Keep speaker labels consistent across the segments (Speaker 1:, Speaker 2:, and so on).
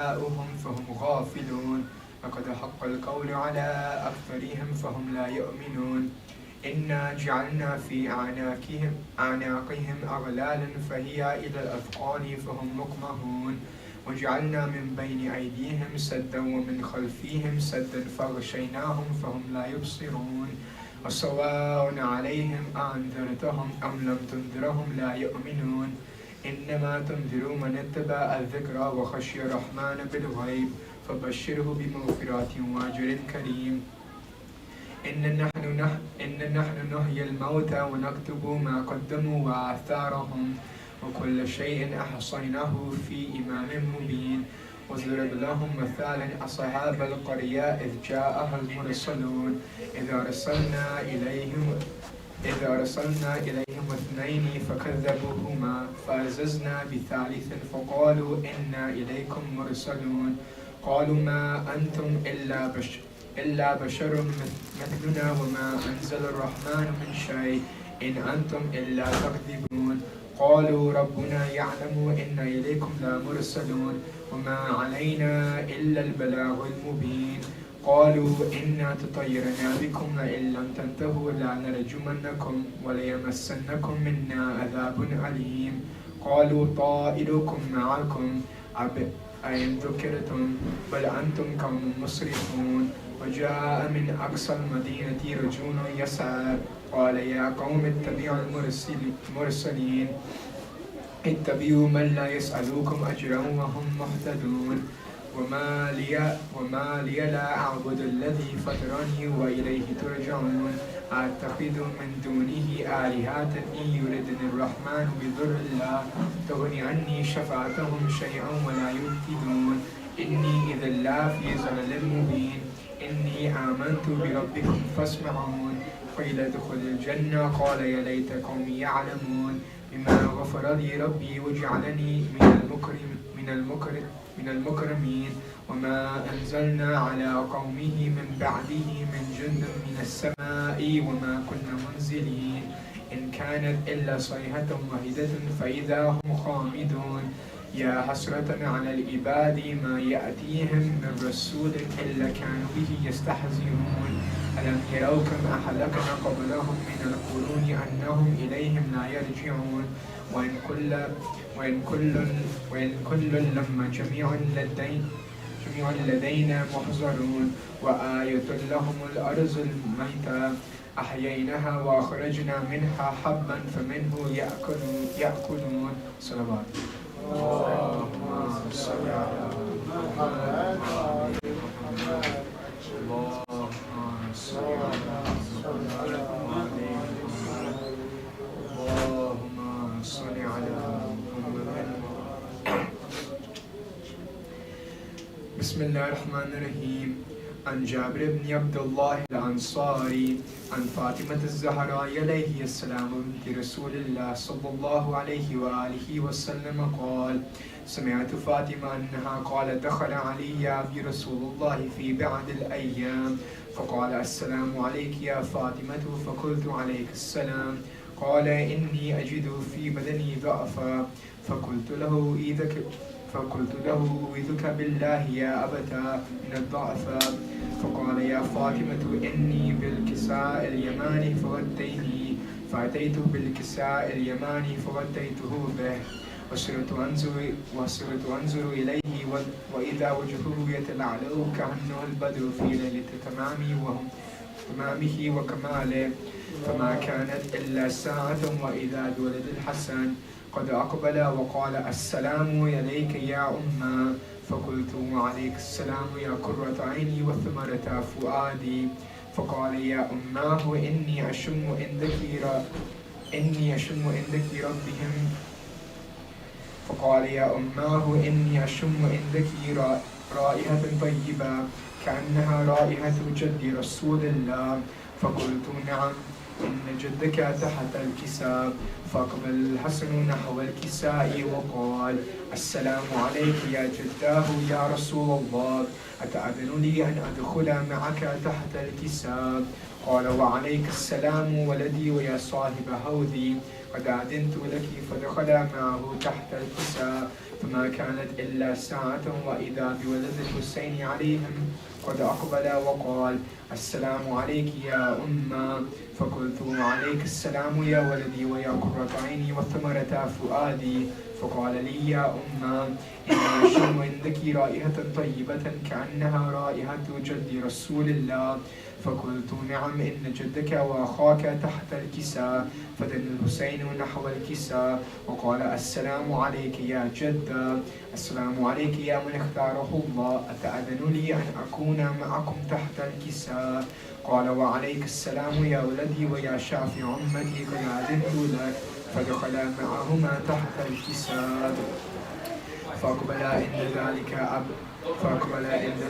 Speaker 1: فهم غافلون لقد حق القول على أكثرهم فهم لا يؤمنون إنا جعلنا في أعناقهم أغلالا فهي إلى الأذقان فهم مقمحون وجعلنا من بين أيديهم سدا ومن خلفهم سدا فغشيناهم فهم لا يبصرون وسواء عليهم أنذرتهم أم لم تنذرهم لا يؤمنون إنما تنذر من اتبع الذكر وخشي الرحمن بالغيب فبشره بمغفرة وأجر كريم إن نحن نحيي الموتى ونكتب ما قدموا وآثارهم وكل شيء أحصيناه في إمام مبين واضرب لهم مثالا أصحاب القرية إذ جاءها المرسلون إذا أرسلنا إليهم اثنين فكذبوهما فعززنا بثالث فقالوا إنا إليكم مرسلون قالوا ما أنتم إلا بشر مثلنا وما أنزل الرحمن من شيء إن أنتم إلا تكذبون قالوا ربنا يعلم إنا إليكم لمرسلون وما علينا إلا البلاغ المبين قالوا إنا تطيرنا بكم لئن لم تنتهوا لنرجمنكم وليمسنكم منا عذاب أليم قالوا طائركم معكم أئن ذكرتم بل أنتم قوم مسرفون وجاء من أقصى المدينة رجل يسعى قال يا قوم اتبعوا المرسلين اتبعوا من لا يسألوكم أجرا وهم مهتدون وما لي لا أعبد الذي فطرني وإليه ترجعون أتخذ من دونه آلهة إن يردني الرحمن بضر لا تغني عني شفاعتهم شيئا ولا ينقذون إني إذا لا في ضلال مبين إني آمنت بربكم فاسمعون قيل ادخل الجنة قال يا ليت قومي يعلمون بما غفر لي ربي وجعلني من المكرمين وما أنزلنا على قومه من بعده من جند من السماء وما كنا منزلين إن كانت إلا صيحة واحدة فإذا هم خامدون يا حسرة على العباد ما يأتيهم من رسول إلا كانوا به يستهزئون ألم يروا كم أهلكنا قبلهم من القرون أنهم إليهم لا يرجعون وإن كل لما جميع لدينا محضرون وآية لهم الأرض الميتة أحييناها وأخرجنا منها حبا فمنه يأكلون صلوات اللهم صل على محمد اللهم صل على محمد اللهم صل على محمد. بسم الله الرحمن الرحيم. عن جابر بن عبد الله الأنصاري عن فاطمة الزهراء عليه السلام بنت رسول الله صلى الله عليه وآله وسلم قال سمعت فاطمة أنها قالت دخل علي برسول الله في بعض الأيام فقال السلام عليك يا فاطمة فقلت عليك السلام قال إني أجد في بدني ضعفا فقلت له أعوذك بالله يا أبتا من الضعف فقال يا فاطمة إني بالكساء اليماني فغطيني فأتيت بالكساء اليماني فغطيته به وصرت أنظر إليه وإذا وجهه يتلعلع كأنه البدر في ليلة تمامه وكماله فما كانت إلا ساعة وإذا الولد الحسن قد أقبل وقال السلام عليك يا أمّا فقلت وعليك السلام يا قرة عيني وثمرة فؤادي فقال يا أماه إني أشم عندك ربهم فقال يا أماه إني أشم عندك رائحة طيبة كأنها رائحة جد رسول الله فقلت نعم إن جدك تحت الكساء فأقبل الحسن نحو الكساء وقال السلام عليك يا جداه يا رسول الله أتأذن لي أن أدخل معك تحت الكساء قال وعليك السلام ولدي ويا صاحب هودي قد أذنت لك فدخل معه تحت الكساء فما كانت إلا ساعة وإذا بولد الحسين عليهم قد أقبل وقال: السلام عليك يا أمة. فقلت: وعليك السلام يا ولدي ويا قرة عيني وثمرة فؤادي. فقال لي: يا أمة، إني أشم عندك رائحة طيبة كأنها رائحة جد رسول الله. فقلت: نعم، إن جدك وأخاك تحت الكساء. فدن الحسين نحو الكساء وقال: السلام عليك يا جد. السلام عليك يا من اختاره الله. أتأذن لي أن أكون معكم تحت الكساء؟ قال: وعليك السلام يا ولدي ويا شافع أمتي، قد أذنت لك. فدخل معهما تحت الكساء. فأقبل عند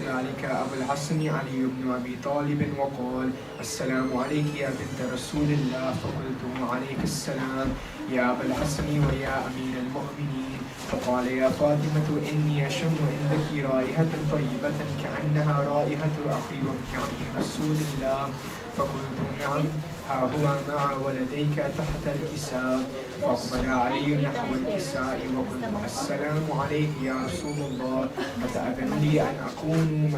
Speaker 1: ذلك أبو الحسن علي بن أبي طالب وقال: السلام عليك يا بنت رسول الله. فقلت: وعليك السلام يا أبا الحسن ويا أمير المؤمنين. فقال: يا فاطمة، إني أشم عندك رائحة طيبة كأنها رائحة أخي يعني رسول الله. فقلت: نعم، ها هو مع ولديك تحت الكساء. فأقبل علي نحو الكساء وقلت: السلام عليك يا رسول الله. أتأذن لي أن أكون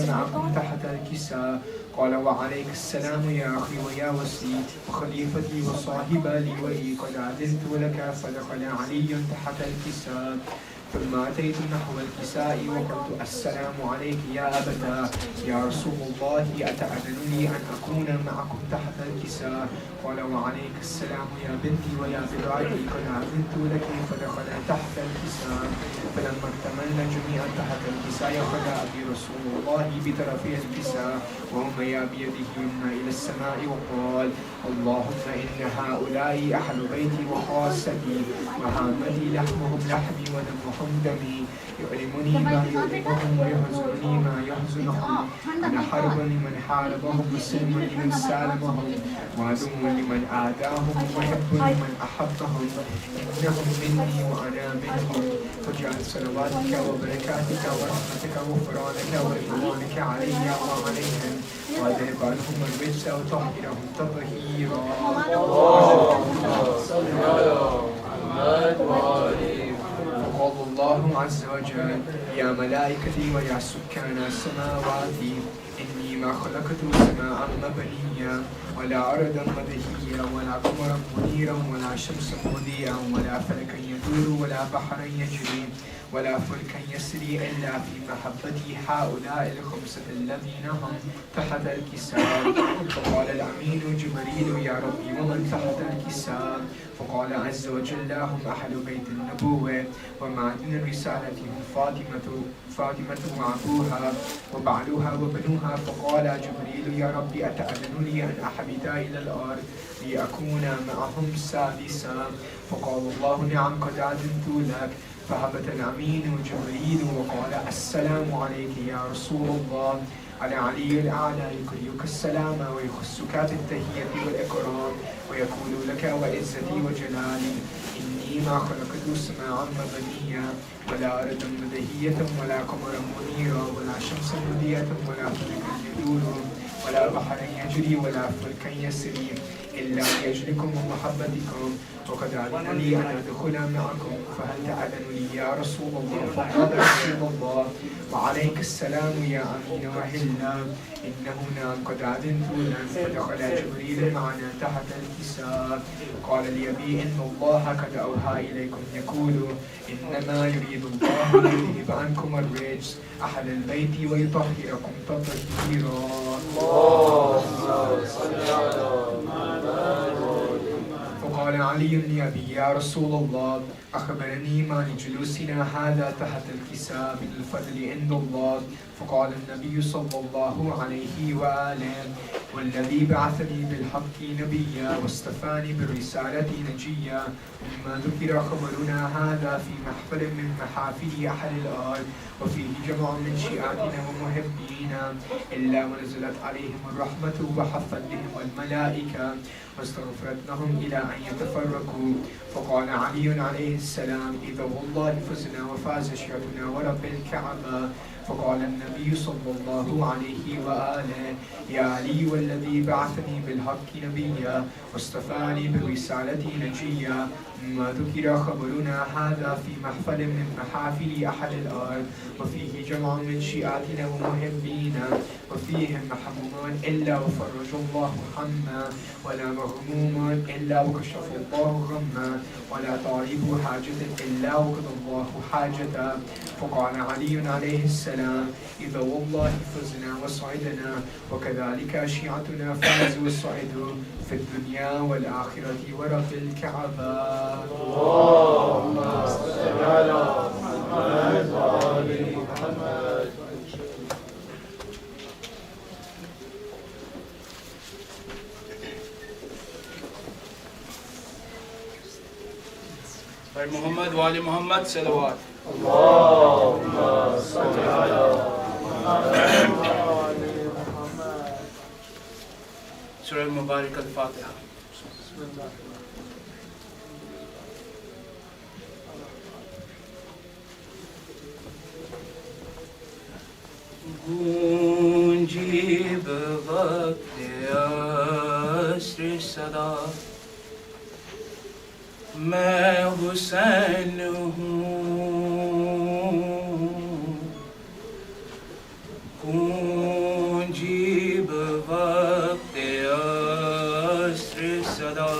Speaker 1: معكم تحت الكساء؟ قال: وعليك السلام يا أخي ويا وسي وخليفتي وصاحب لوئي، قد أذنت لك. فدخل علي تحت الكساء. ثم أتيت نحو الكساء وقلت: السلام عليك يا أبتا يا رسول الله، أتأذن لي أن أكون معكم تحت الكساء؟ قال: وعليك السلام يا بنتي ويا بضاعتي، قد أذنت لك. فدخل تحت الكساء. فلما اكتملنا جميعا تحت الكساء أخذ أبي رسول الله بطرفي الكساء وهميا بيده يمنى إلى السماء وقال: اللهم إن هؤلاء أهل بيتي وخاصتي وهامتي، لحمهم لحمي ودمهم دمي، يؤلمني ما يؤلمهم ويحزنني ما يحزنهم. أنا حرب لمن حاربهم وسلم لمن سالمهم وعدو لمن آذاهم وحب لمن أحبهم. إنهم مني وأنا منهم. فاجعل صلواتك وبركاتك ورحمتك وغفرانك ورضوانك علي وعليهم، واذهب عنهم الرجس وطهرهم تطهيرا. فقال الله عز وجل: يا ملائكتي ويا سكان السماوات، إني ما خلقت سماء مبنيا ولا أرضا مدهيا ولا قمرا منيرا ولا شمسا مضيئا ولا فلكا يدور ولا بحرا يجري ولا فلكا يسري إلا في محبتي هؤلاء الخمسة الذين هم تحت الكساء. فقال الأمين جبريل: يا ربي، ومن تحت الكساء؟ فقال عز وجل: هم أهل بيت النبوة ومعدن الرسالة، هم فاطمة وأبوها وبعلها وبنوها. فقال جبريل: يا ربي، أتأذن لي أن أحبط إلى الأرض لأكون معهم سادسا؟ فقال الله: نعم، قد أذنت لك. فهبط الأمين جبريل وقال: السلام عليك يا رسول الله. على علي الأعلى يقرئك السلام ويخصك بالتحية والإكرام ويقول لك: وعزتي وجلالي، إني ما خلقت سماء مبنيا ولا أرضا مدهية ولا قمرا منيرا ولا شمسا مضيئة ولا فلكا يدور ولا بحرا يجري ولا فلكا يسري إلا لأجلكم ومحبتكم، وقد أذن لي أن أدخل معكم، فهل تأذن لي يا رسول الله؟ فقال رسول الله: وعليك السلام يا أمين وهلا، إنه نعم، قد أذنت لك. فدخل جبريل معنا تحت الكساء. قال لأبي: إن الله قد أوحى إليكم يقول: إنما يريد الله ليذهب عنكم الرجس أهل البيت ويطهركم تطهيرا. فقال علي لأبي: يا رسول الله، أخبرني ما لجلوسنا هذا تحت الكساء من الفضل عند الله. فقال النبي صلى الله عليه وآله: والذي بعثني بالحق نبيا واصطفاني بالرسالة نجيا، ومما ذكر خبرنا هذا في محفل من محافل أهل الأرض، وفيه جمع من شيعتنا ومحبينا، إلا ونزلت عليهم الرحمة وحفت بهم الملائكة واستغفرت لهم إلى أن يتفرقوا. فقال علي عليه السلام: إذا والله فزنا وفاز شيعتنا ورب الكعبة. فقال النبي صلى الله عليه وآله يا علي والذي بعثني بالحق نبيا واصطفاني بالرسالة نجيا ما ذكر خبرنا هذا في محفل من محافل أحد الأرض وفيه جمع من شيعتنا ومحبينا وفيهم محموم إلا وفرج الله حما ولا مغموم إلا وكشف الله غما ولا طالب حاجة إلا وقضى الله حاجة. فقال علي عليه السلام إذا والله فزنا وصعدنا وكذلك شيعتنا فازوا وصعدوا في الدنيا والآخرة ورب الكعبة. اللهم صل على محمد وآل محمد.
Speaker 2: محمد وآل محمد صلوات.
Speaker 1: اللهم صل على محمد وآل محمد.
Speaker 2: سورہ مبارک الفاتحہ. گونجی بوقت عصر صدا میں حسین ہوں. گونجی بوقت عصر صدا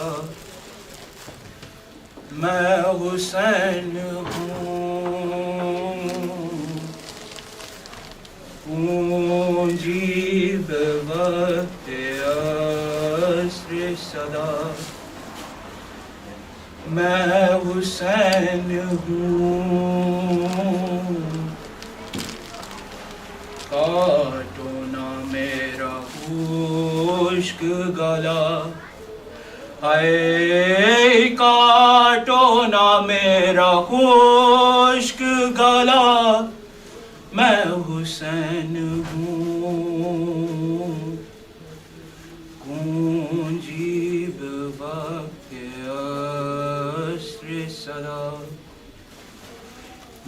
Speaker 2: میں حسین ہوں. گونجی بوقت عصر صدا میں حسین ہوں. کاٹو نہ میرا خشک گلا اے کاٹو نہ میرا خشک گلا میں حسین ہوں. گونجی بوقت عصر صدا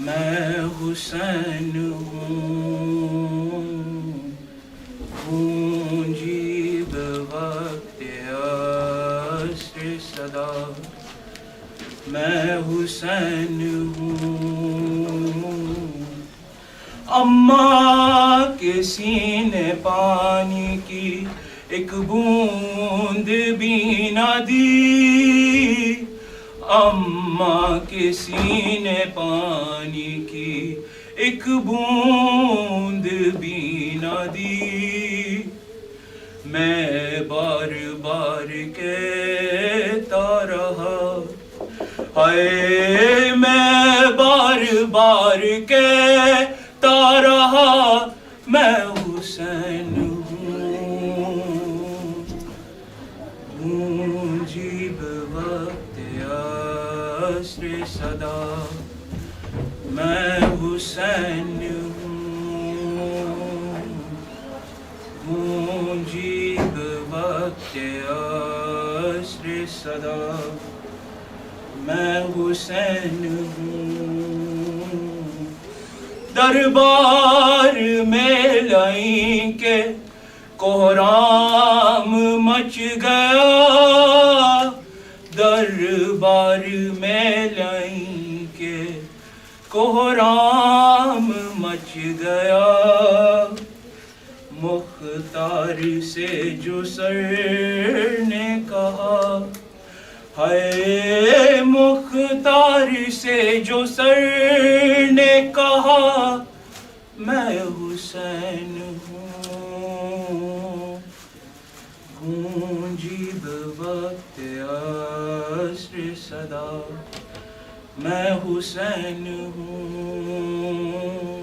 Speaker 2: میں حسین ہوں. گونجی بوقت عصر صدا میں حسین ہوں. اماں کے سینے پانی کی ایک بوند بھی نہ دی. اماں کے سینے پانی کی ایک بوند بھی نہ دی. میں بار بار کہتا رہا ہائے میں بار بار کہتا رہا میں حسین ہوں. گونجی بوقت عصر صدا میں حسین ہوں. گونجی بوقت عصر صدا میں حسین ہوں. دربار میں لائیں کے کوہرام مچ گیا. دربار میں لائیں کے کوہرام مچ گیا. مختار سے جو سر نے کہا ہائے مختار سے جو سر نے کہا میں حسین ہوں. گونجی بوقت عصر صدا میں حسین ہوں.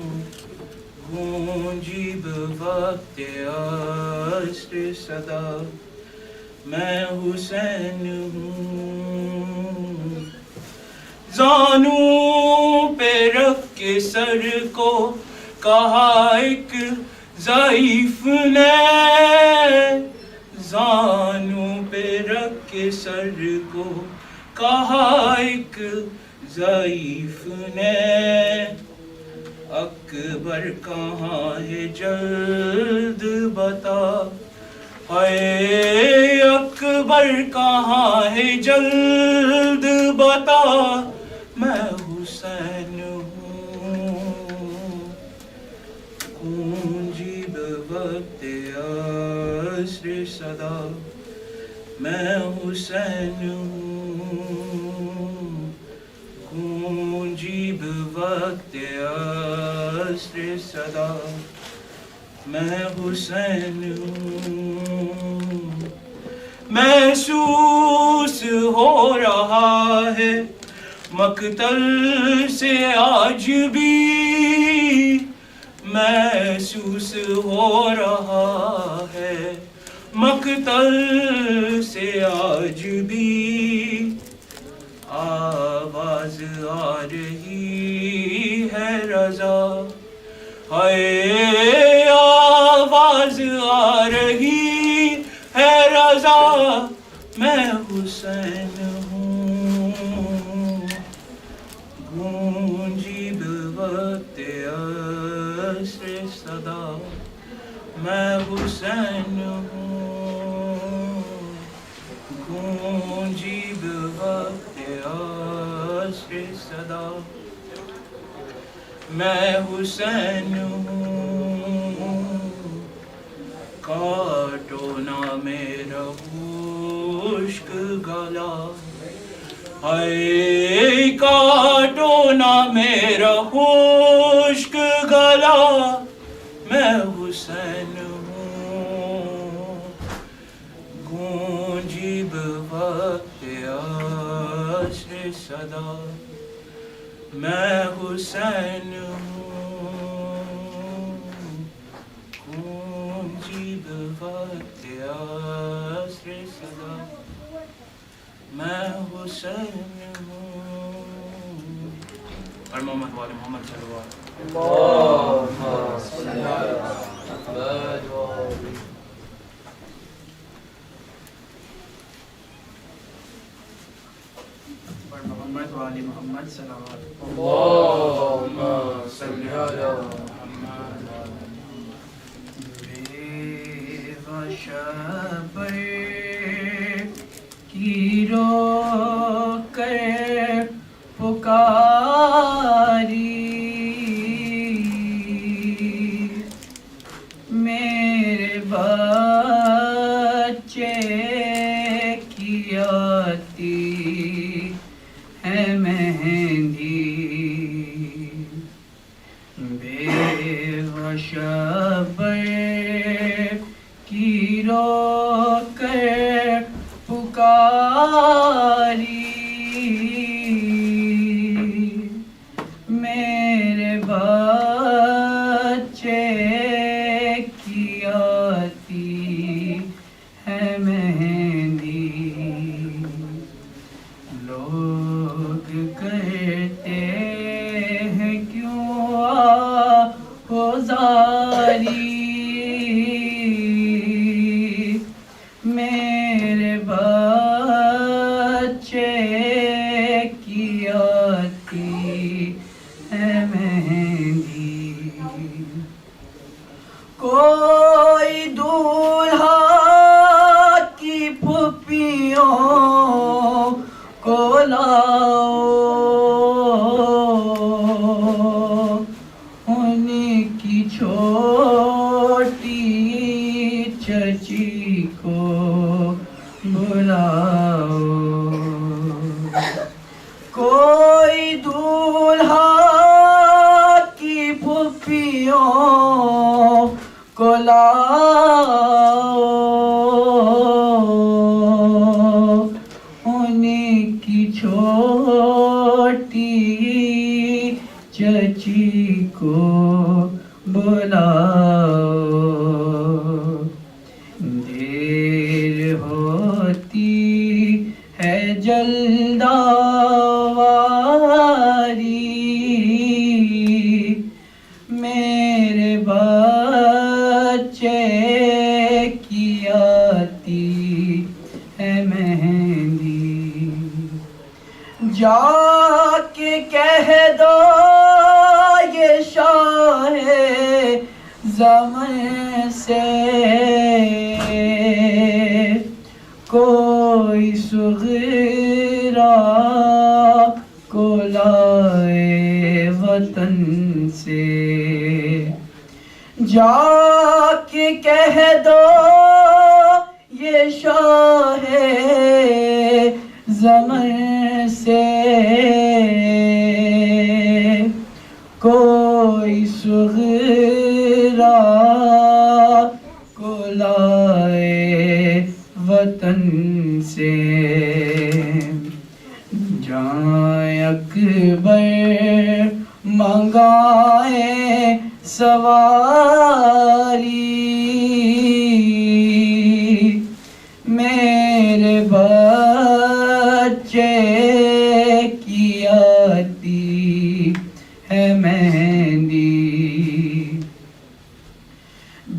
Speaker 2: گونجی بوقت عصر صدا میں حسین ہوں. زانو پہ رکھ کے سر کو کہا ایک ضعیف نے. زانو پہ رکھ کے سر کو کہا ایک ضعیف نے. اکبر کہاں ہے جلد بتا، اے اکبر کہاں ہے جلد بتا، میں حسین ہوں گونجی بوقت عصر صدا، میں حسین ہوں گونجی بوقت عصر صدا، میں حسین ہوں۔ محسوس ہو رہا ہے مقتل سے آج بھی، محسوس ہو رہا ہے مقتل سے آج بھی، آواز آ رہی ہے رضا، ہائے آواز آ رہی ہے رضا، میں حسین ہوں گونجی بوقت عصر صدا، میں حسین ہوں گونجی بوقت عصر صدا، میں حسین ہوں۔ کاٹو نہ میرا خشک گلا، ہائے کاٹو نہ میرا خشک گلا، میں حسین ہوں گونجی بوقت عصر صدا، میں حسین ہوں گونجی بوقت عصر صدا، میں حسین ہوں۔ اور محمد والے محمد صلی اللہ علیہ وسلم،
Speaker 3: اللہم صلی علی محمد وآلہ
Speaker 2: محمد وآل محمد صلوات،
Speaker 3: اللہم صلی علی محمد
Speaker 2: بے غشبر کی رو کر پکاری، میرے بچے کی آتی ہے مہندی، بے غشبر کی رو کر پکاری، میرے بچے کی آتی ہے مہندی، لوگ کہتے ہیں کیوں آہوزاری، میرے بچے کی آتی ہے مہندی، کوئی دولہا کی پھپھیوں کو لاؤ، ان کی چھوٹی چچی کو بلاؤ، کوئی دولہا کی پھپھیوں کو لاؤ، ان کی چھوٹی چچی کو بلاؤ، دیر ہوتی ہے جلد آواری، میرے بچے کی آتی ہے مہندی، جا کے کہہ دو یہ شان
Speaker 4: زمن سے کوئی صغیرہ کو لائے وطن سے، جا کے کہہ دو یہ شاہ زمن سے کوئی صغیرہ کو لائے وطن سے، جائیں اکبر منگائیں سواری، میرے بچے کی آتی ہے مہندی،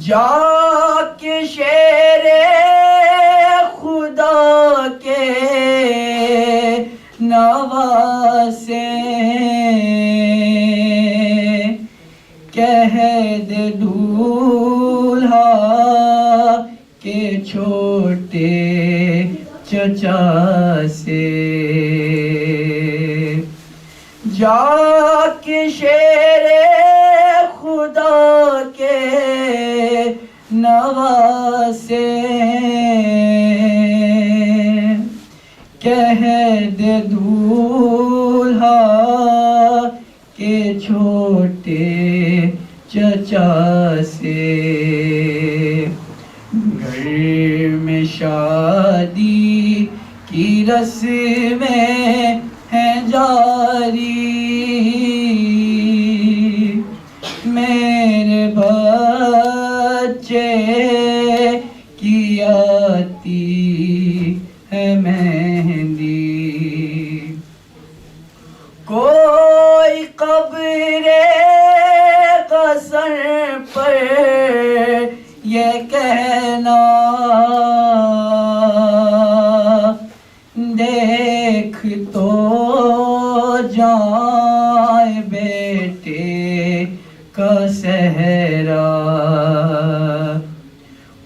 Speaker 4: جا کے شیر خدا کے نواسے کہہ دے دولہا کے چھوٹے چچا سے، جا کے شیر خدا کے نواسے کہہ دے دولہا کے چھوٹے چچا سے، گھر میں شادی کی رسمیں ہیں جاری، میرے بچے کی آتی ہے مہندی، کوئی قبر قصر پر یہ کہنا دیکھ تو جائیں بیٹے کا صحرا،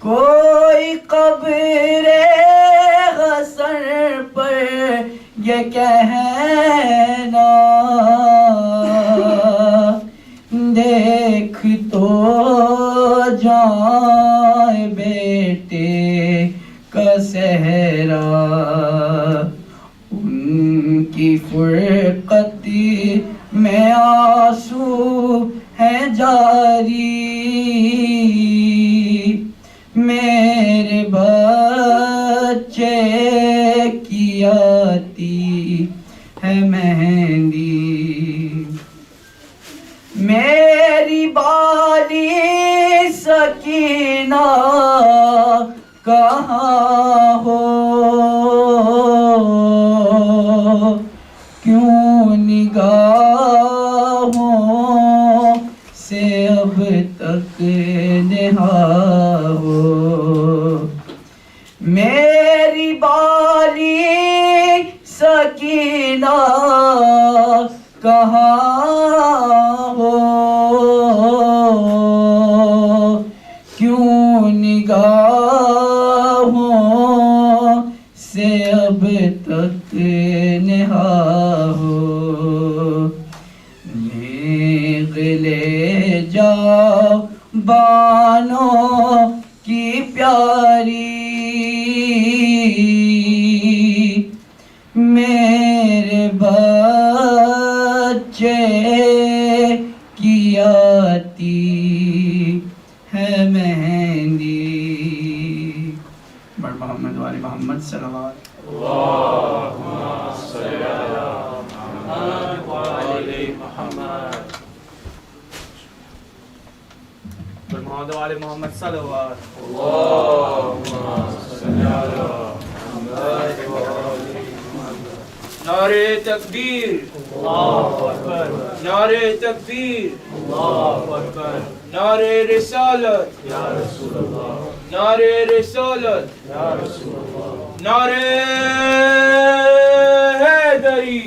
Speaker 4: کوئی قبر قصر پر یہ کہنا دیکھ تو جائیں بیٹے کا صحرا، ان کی فرقتی میں آنسو ہیں جاری، میرے بچے کی آتی ہے مہندی، میری بالی سکینہ کہاں ہو، کیوں نگاہوں سے اب تک نہا ہو، میری بالی سکینہ کہاں ہو، کیوں نگاہوں سے اب تک نہا ہو، نیغ لے جاؤ بانوں کی پیاری، میرے بچے کی آتی ہے مہندی، بڑھ محمد والے محمد صلی اللہ علیہ
Speaker 2: محمد والے محمد صلی اللہ نعرے تکبیر، اللہ اکبر، نعرے تکبیر، اللہ اکبر، نعرے رسالت یا رسول اللہ، نعرے رسالت یا رسول اللہ، نعرے حیدری،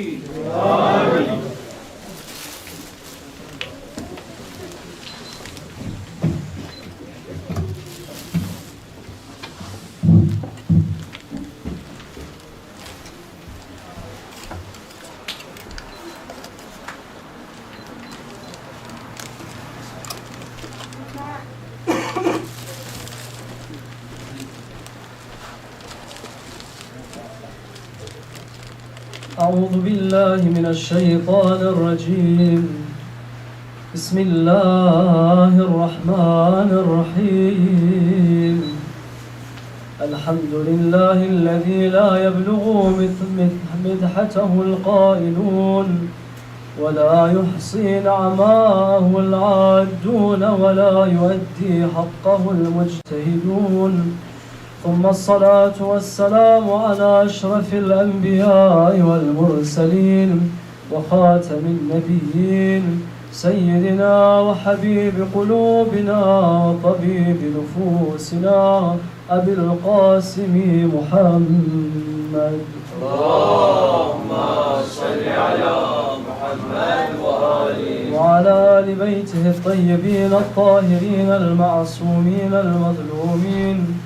Speaker 5: أعوذ بالله من الشيطان الرجيم بسم الله الرحمن الرحيم الحمد لله الذي لا يبلغ مدحته القائلون ولا يحصي نعماه العادون ولا يؤدي حقه المجتهدون ثم الصلاة والسلام على أشرف الأنبياء والمرسلين وخاتم النبيين سيدنا وحبيب قلوبنا وطبيب نفوسنا أبي القاسم محمد
Speaker 3: اللهم صل على محمد وآله
Speaker 5: وعلى آل بيته الطيبين الطاهرين المعصومين المظلومين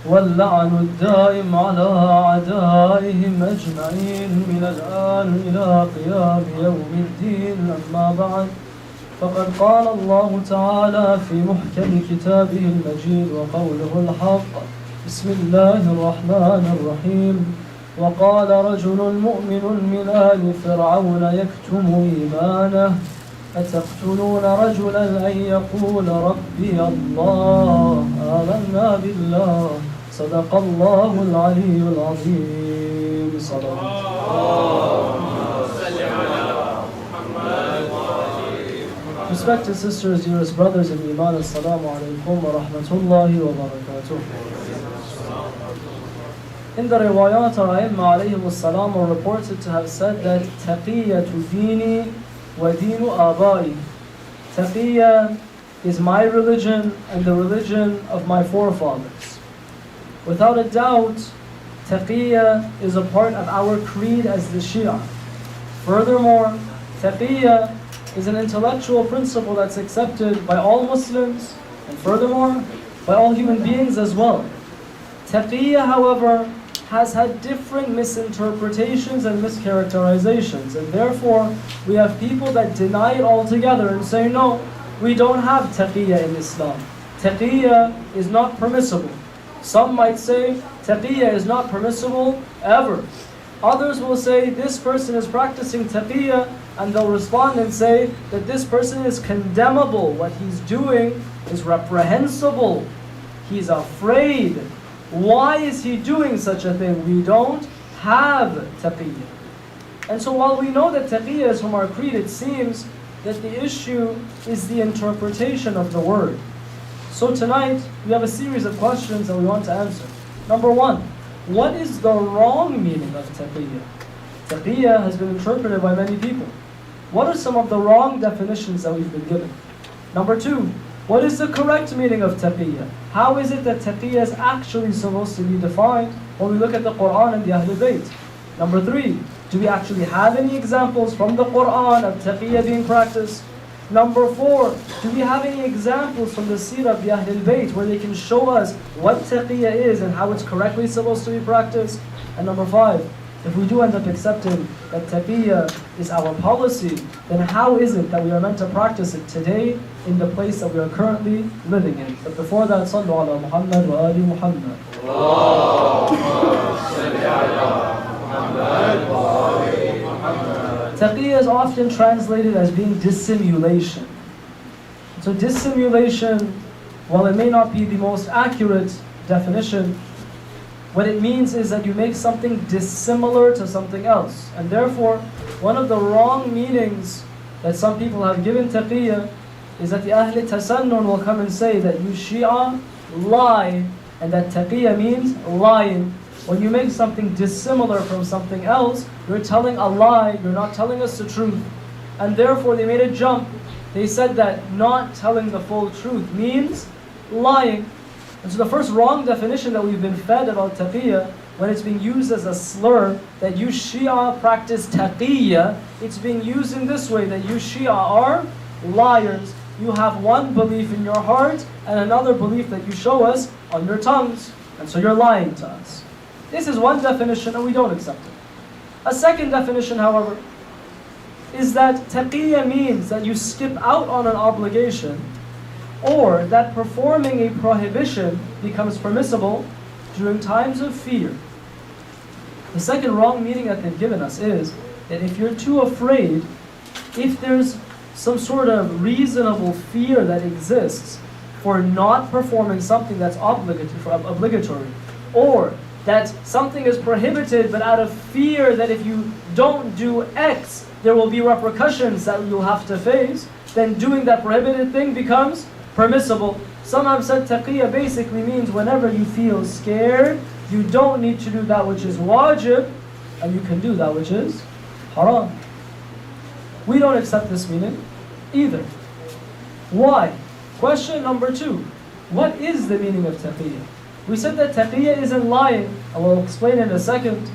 Speaker 5: واللعن الدائم على أعدائهم أجمعين من الآن إلى قيام يوم الدين أما بعد فقد قال الله تعالى في محكم كتابه المجيد وقوله الحق بسم الله الرحمن الرحيم وقال رجل مؤمن من آل فرعون يكتم إيمانه أتقتلون رجلا أن يقول ربي الله آمنا بالله صدق الله العلي العظيم صدق Respected sisters, dearest brothers in Iman, Assalamu alaikum wa rahmatullahi wa barakatuh. In the riwayat, our Aimma alayhim salam are reported to have said that Taqiyyatu dini wa dinu abai. Taqiyya is my religion and the religion of my forefathers. Without a doubt, Taqiyya is a part of our creed as the Shia. Furthermore, Taqiyya is an intellectual principle that's accepted by all Muslims and furthermore by all human beings as well. Taqiyya, however, has had different misinterpretations and mischaracterizations, and therefore we have people that deny it altogether and say, no, we don't have taqiyya in Islam. Taqiyya is not permissible. Some might say taqiyya is not permissible ever. Others will say this person is practicing taqiyya, and they'll respond and say that this person is condemnable. What he's doing is reprehensible. He's afraid. Why is he doing such a thing? We don't have taqiyya. And so while we know that taqiyya is from our creed, it seems that the issue is the interpretation of the word. So tonight, we have a series of questions that we want to answer. Number one, what is the wrong meaning of taqiyya? Taqiyya has been interpreted by many people. What are some of the wrong definitions that we've been given? Number two, what is the correct meaning of taqiyya? How is it that taqiyya is actually supposed to be defined when we look at the Quran and the Ahlul Bayt? Number three, do we actually have any examples from the Quran of taqiyya being practiced? Number four, do we have any examples from the seerah of the Ahlul Bayt where they can show us what taqiyya is and how it's correctly supposed to be practiced? And number five, if we do end up accepting that taqiyya is our policy, then how is it that we are meant to practice it today in the place that we are currently living in? But before that, sallu ala Muhammad wa ali Muhammad. Taqiyya is often translated as being dissimulation. So dissimulation, while it may not be the most accurate definition, what it means is that you make something dissimilar to something else. And therefore, one of the wrong meanings that some people have given taqiyya is that the Ahl Tasannun will come and say that you Shia lie, and that taqiyya means lying. When you make something dissimilar from something else, you're telling a lie, you're not telling us the truth. And therefore they made a jump. They said that not telling the full truth means lying. And so the first wrong definition that we've been fed about taqiyya, when it's being used as a slur, that you Shia practice taqiyya, it's being used in this way, that you Shia are liars. You have one belief in your heart and another belief that you show us on your tongues. And so you're lying to us. This is one definition and we don't accept it. A second definition, however, is that taqiyya means that you skip out on an obligation, or that performing a prohibition becomes permissible during times of fear. The second wrong meaning that they've given us is that if you're too afraid, if there's some sort of reasonable fear that exists for not performing something that's obligatory, or that something is prohibited but out of fear that if you don't do X, there will be repercussions that you'll have to face, then doing that prohibited thing becomes permissible. Some have said taqiyya basically means whenever you feel scared, you don't need to do that which is wajib, and you can do that which is haram. We don't accept this meaning either. Why? Question number 2. What is the meaning of taqiyya? We said that taqiyya isn't lying, and we'll explain in a second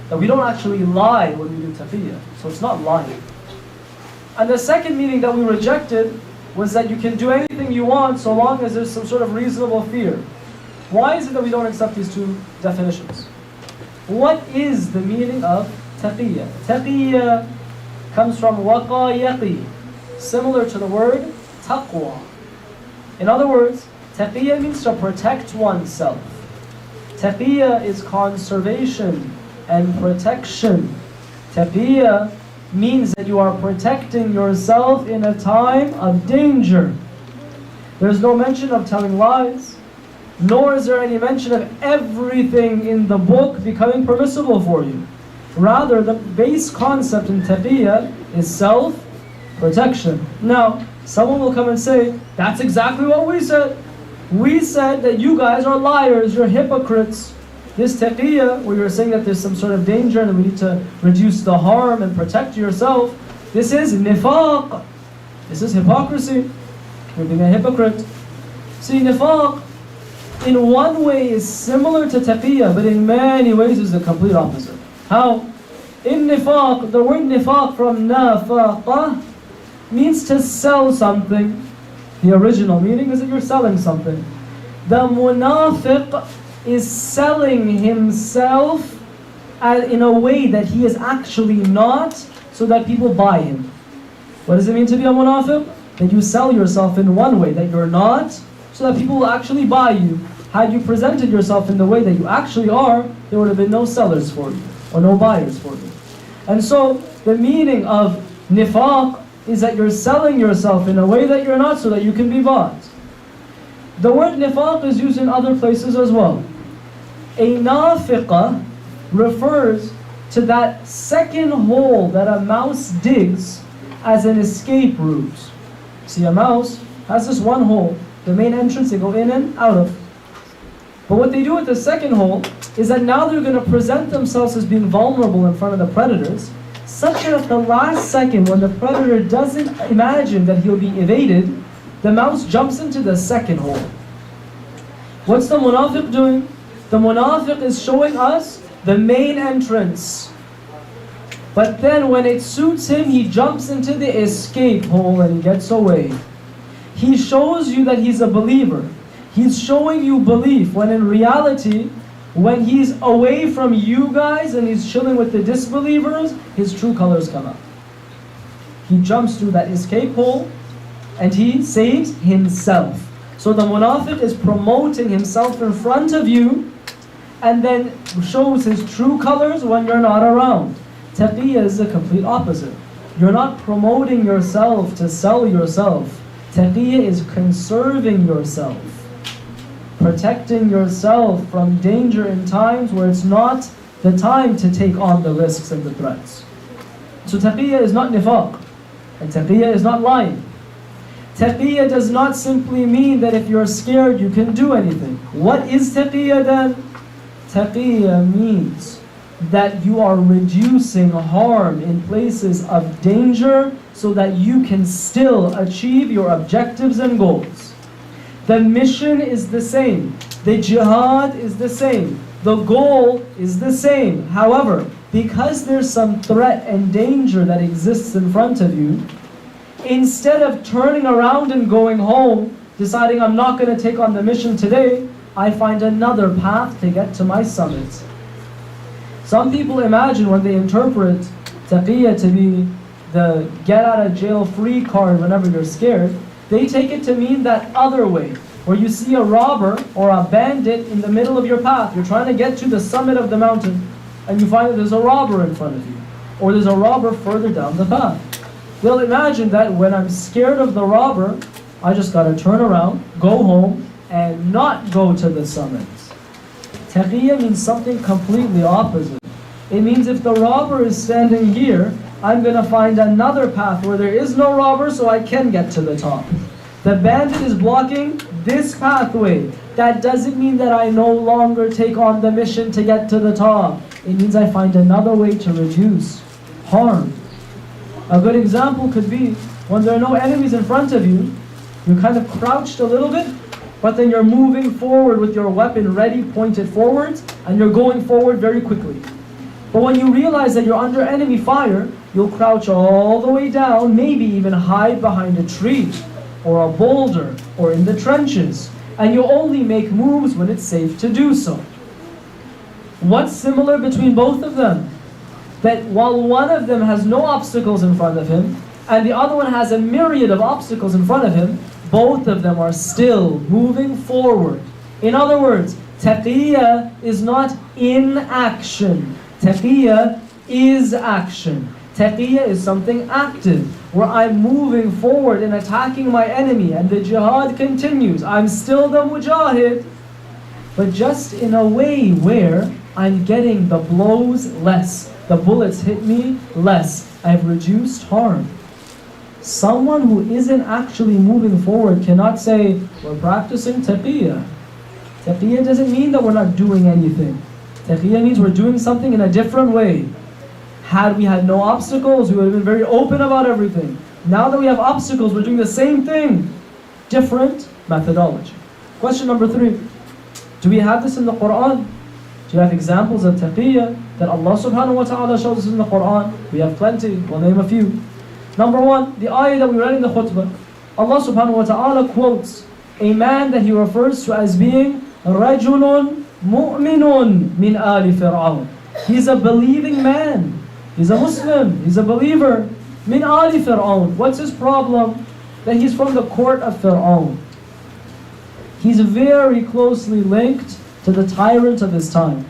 Speaker 5: that we don't actually lie when we do taqiyya. So it's not lying. And the second meaning that we rejected was that you can do anything you want so long as there's some sort of reasonable fear. Why is it that we don't accept these two definitions? What is the meaning of taqiyya? Taqiyya comes from waqa yaqi, similar to the word taqwa. In other words, taqiyya means to protect oneself. Taqiyya is conservation and protection. Taqiyya means that you are protecting yourself in a time of danger. There's no mention of telling lies, nor is there any mention of everything in the book becoming permissible for you. Rather, the base concept in taqiyya is self-protection. Now, someone will come and say, that's exactly what we said. We said that you guys are liars, you're hypocrites. This taqiyya, where you're saying that there's some sort of danger and we need to reduce the harm and protect yourself, this is nifaq. This is hypocrisy. You're being a hypocrite. See, nifaq, in one way is similar to taqiyya, but in many ways is the complete opposite. How? In nifaq, the word nifaq from nafaqa means to sell something. The original meaning is that you're selling something. The munafiq is selling himself in a way that he is actually not, so that people buy him. What does it mean to be a munafiq? That you sell yourself in one way that you're not, so that people will actually buy you. Had you presented yourself in the way that you actually are, there would have been no sellers for you, or no buyers for you. And so, the meaning of nifaq is that you're selling yourself in a way that you're not, so that you can be bought. The word nifaq is used in other places as well. A nafiqa refers to that second hole that a mouse digs as an escape route. See, a mouse has this one hole, the main entrance they go in and out of. But what they do with the second hole is that now they're going to present themselves as being vulnerable in front of the predators, such that at the last second, when the predator doesn't imagine that he'll be evaded, the mouse jumps into the second hole. What's the munafiq doing? The munafiq is showing us the main entrance. But then when it suits him, he jumps into the escape hole and he gets away. He shows you that he's a believer. He's showing you belief, when in reality, when he's away from you guys and he's chilling with the disbelievers, his true colors come out. He jumps through that escape hole and he saves himself. So the munafiq is promoting himself in front of you and then shows his true colors when you're not around. Taqiyya is the complete opposite. You're not promoting yourself to sell yourself. Taqiyya is conserving yourself, protecting yourself from danger in times where it's not the time to take on the risks and the threats. So taqiyya is not nifaq, and taqiyya is not lying. Taqiyya does not simply mean that if you're scared you can do anything. What is taqiyya then? Taqiyya means that you are reducing harm in places of danger so that you can still achieve your objectives and goals. The mission is the same. The jihad is the same. The goal is the same. However, because there's some threat and danger that exists in front of you, instead of turning around and going home, deciding I'm not going to take on the mission today, I find another path to get to my summit. Some people imagine when they interpret taqiyya to be the get out of jail free card whenever you're scared, they take it to mean that other way, where you see a robber or a bandit in the middle of your path. You're trying to get to the summit of the mountain, and you find that there's a robber in front of you. or there's a robber further down the path. They'll imagine that when I'm scared of the robber, I just gotta turn around, go home, and not go to the summons. Taqiyya means something completely opposite. It means if the robber is standing here, I'm gonna find another path where there is no robber so I can get to the top. The bandit is blocking this pathway. That doesn't mean that I no longer take on the mission to get to the top. It means I find another way to reduce harm. A good example could be when there are no enemies in front of you, you're kind of crouched a little bit, but then you're moving forward with your weapon ready, pointed forwards, and you're going forward very quickly. But when you realize that you're under enemy fire, you'll crouch all the way down, maybe even hide behind a tree, or a boulder, or in the trenches, and you only make moves when it's safe to do so. What's similar between both of them? That while one of them has no obstacles in front of him, and the other one has a myriad of obstacles in front of him, both of them are still moving forward. In other words, taqiyya is not inaction. Taqiyya is action. Taqiyya is something active, where I'm moving forward and attacking my enemy, and the jihad continues. I'm still the mujahid, but just in a way where I'm getting the blows less. The bullets hit me less. I've reduced harm. Someone who isn't actually moving forward cannot say, we're practicing taqiyya. Taqiyya doesn't mean that we're not doing anything. Taqiyya means we're doing something in a different way. Had we had no obstacles, we would have been very open about everything. Now that we have obstacles, we're doing the same thing. Different methodology. Question number 3. Do we have this in the Quran? Do you have examples of taqiyya that Allah subhanahu wa ta'ala shows us in the Quran? We have plenty. We'll name a few. Number 1, the ayah that we read in the khutbah. Allah subhanahu wa ta'ala quotes a man that he refers to as being رَجُلٌ مُؤْمِنٌ مِنْ آلِ فِرْعَوْنَ. He's a believing man. He's a Muslim. He's a believer. مِنْ آلِ فِرْعَوْنَ. What's his problem? That he's from the court of Fir'aun. He's very closely linked to the tyrant of his time.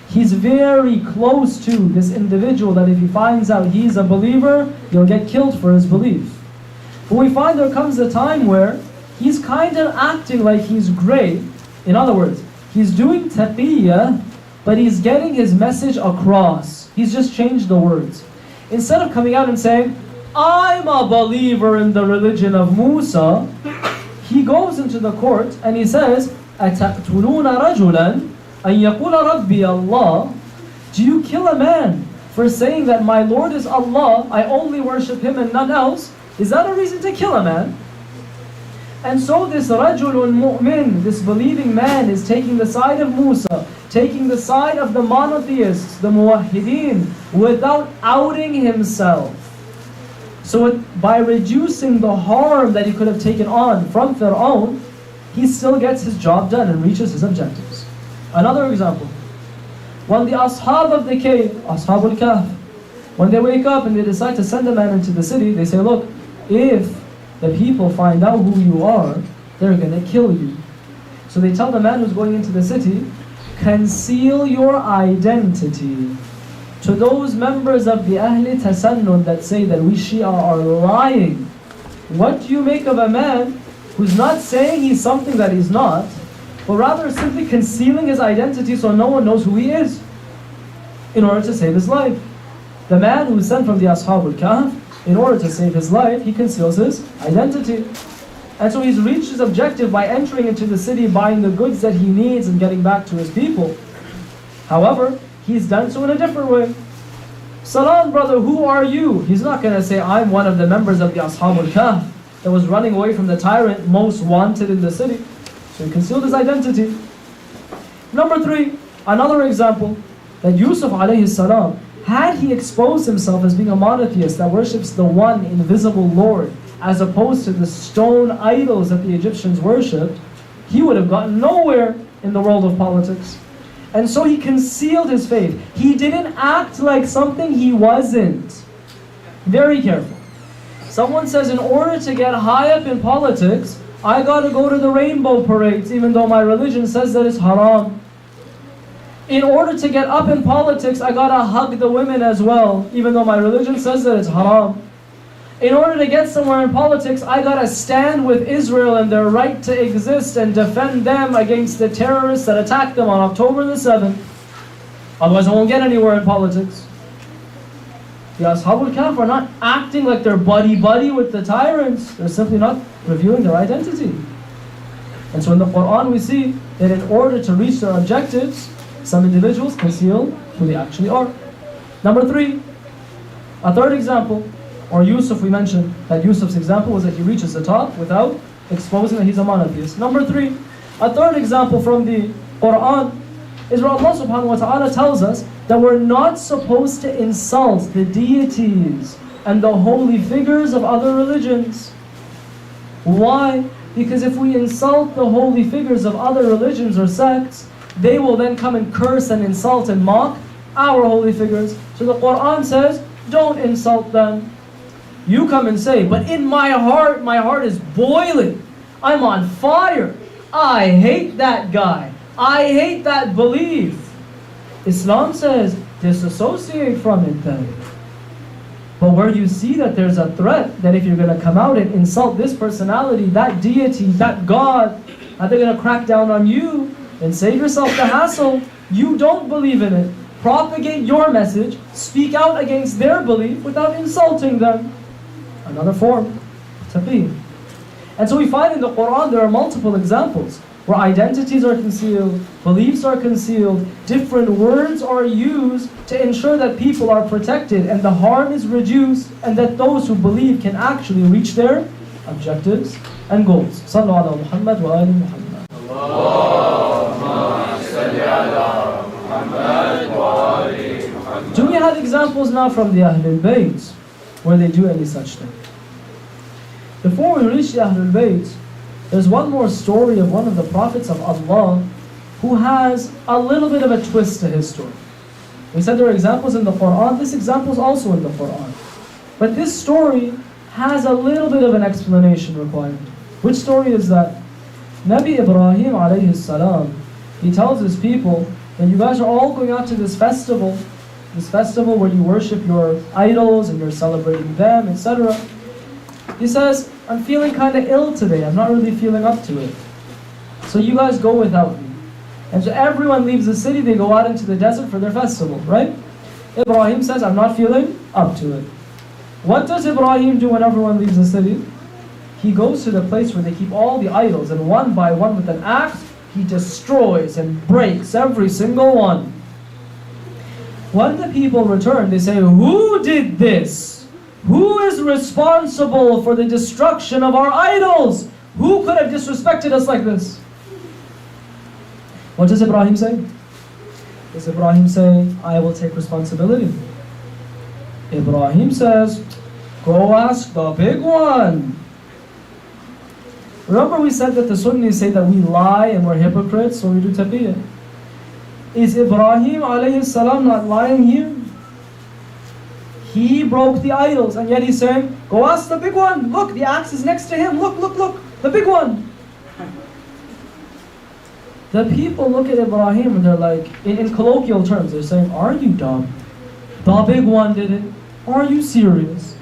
Speaker 5: He's very close to this individual that if he finds out he's a believer, he'll get killed for his belief. But we find there comes a time where he's kind of acting like he's great. In other words, he's doing taqiyya, but he's getting his message across. He's just changed the words. Instead of coming out and saying, I'm a believer in the religion of Musa, he goes into the court and he says, أَتَقْتُلُونَ رَجُلًا أَن يَقُولَ رَبِّيَ اللَّهِ. Do you kill a man for saying that my Lord is Allah, I only worship Him and none else? Is that a reason to kill a man? And so this rajulun mu'min, this believing man, is taking the side of Musa, taking the side of the monotheists, the muwahhideen, without outing himself. So by reducing the harm that he could have taken on from Fir'aun, he still gets his job done and reaches his objectives. Another example, when the ashab of the cave, ashabul kahf, when they wake up and they decide to send a man into the city, they say, look, if the people find out who you are, they're going to kill you. So they tell the man who's going into the city, conceal your identity. To those members of the Ahli Tasannun that say that we Shia are lying, what do you make of a man who's not saying he's something that he's not, but rather simply concealing his identity so no one knows who he is in order to save his life? The man who's sent from the Ashabul Kahf, in order to save his life, he conceals his identity. And so he's reached his objective by entering into the city, buying the goods that he needs and getting back to his people. However, he's done so in a different way. Salam, brother, who are you? He's not going to say, I'm one of the members of the Ashabul Kahf that was running away from the tyrant, most wanted in the city. So he concealed his identity. Number 3, another example, that Yusuf alayhi salam, had he exposed himself as being a monotheist that worships the one invisible Lord, as opposed to the stone idols that the Egyptians worshipped, he would have gotten nowhere in the world of politics. And so he concealed his faith. He didn't act like something he wasn't. Very careful. Someone says, in order to get high up in politics, I gotta go to the rainbow parades, even though my religion says that it's haram. In order to get up in politics, I gotta hug the women as well, even though my religion says that it's haram. In order to get somewhere in politics, I gotta stand with Israel and their right to exist and defend them against the terrorists that attacked them on October the 7th. Otherwise I won't get anywhere in politics. The Ashabul Kahf are not acting like they're buddy-buddy with the tyrants. They're simply not revealing their identity. And so in the Quran we see that in order to reach their objectives, some individuals conceal who they actually are. Number 3, a third example, or Yusuf, we mentioned that Yusuf's example was that he reaches the top without exposing that he's a monotheist. Number 3, a third example from the Quran is where Allah subhanahu wa ta'ala tells us that we're not supposed to insult the deities and the holy figures of other religions. Why? Because if we insult the holy figures of other religions or sects, they will then come and curse and insult and mock our holy figures. So the Quran says, don't insult them. You come and say, but in my heart is boiling. I'm on fire. I hate that guy. I hate that belief. Islam says, disassociate from it then. But where you see that there's a threat, that if you're going to come out and insult this personality, that deity, that God, that they're going to crack down on you, then save yourself the hassle. You don't believe in it. Propagate your message. Speak out against their belief without insulting them. Another form, taqi. And so we find in the Quran there are multiple examples where identities are concealed, beliefs are concealed, different words are used to ensure that people are protected and the harm is reduced, and that those who believe can actually reach their objectives and goals. Sallu ala Muhammad wa ali Muhammad.
Speaker 3: Allahumma salli ala Muhammad wa ali Muhammad.
Speaker 5: Do we have examples now from the Ahlul Bayt where they do any such thing? Before we reach the Ahlul Bayt, there's one more story of one of the prophets of Allah who has a little bit of a twist to his story. We said there are examples in the Quran. This example is also in the Quran. But this story has a little bit of an explanation required. Which story is that? Nabi Ibrahim alayhi salam, he tells his people that you guys are all going out to this festival where you worship your idols and you're celebrating them, etc. He says, I'm feeling kind of ill today. I'm not really feeling up to it. So you guys go without me. And so everyone leaves the city. They go out into the desert for their festival, right? Ibrahim says, I'm not feeling up to it. What does Ibrahim do when everyone leaves the city? He goes to the place where they keep all the idols, and one by one with an axe, he destroys and breaks every single one. When the people return, they say, who did this? Who is responsible for the destruction of our idols? Who could have disrespected us like this? What does Ibrahim say? Does Ibrahim say, I will take responsibility? Ibrahim says, go ask the big one. Remember we said that the Sunnis say that we lie and we're hypocrites, so we do taqiyya. Is Ibrahim alayhi salam not lying here? He broke the idols, and yet he's saying, go ask the big one. Look, the axe is next to him. Look, look, look, the big one. The people look at Ibrahim and they're like, in colloquial terms, they're saying, are you dumb? The big one did it. Are you serious?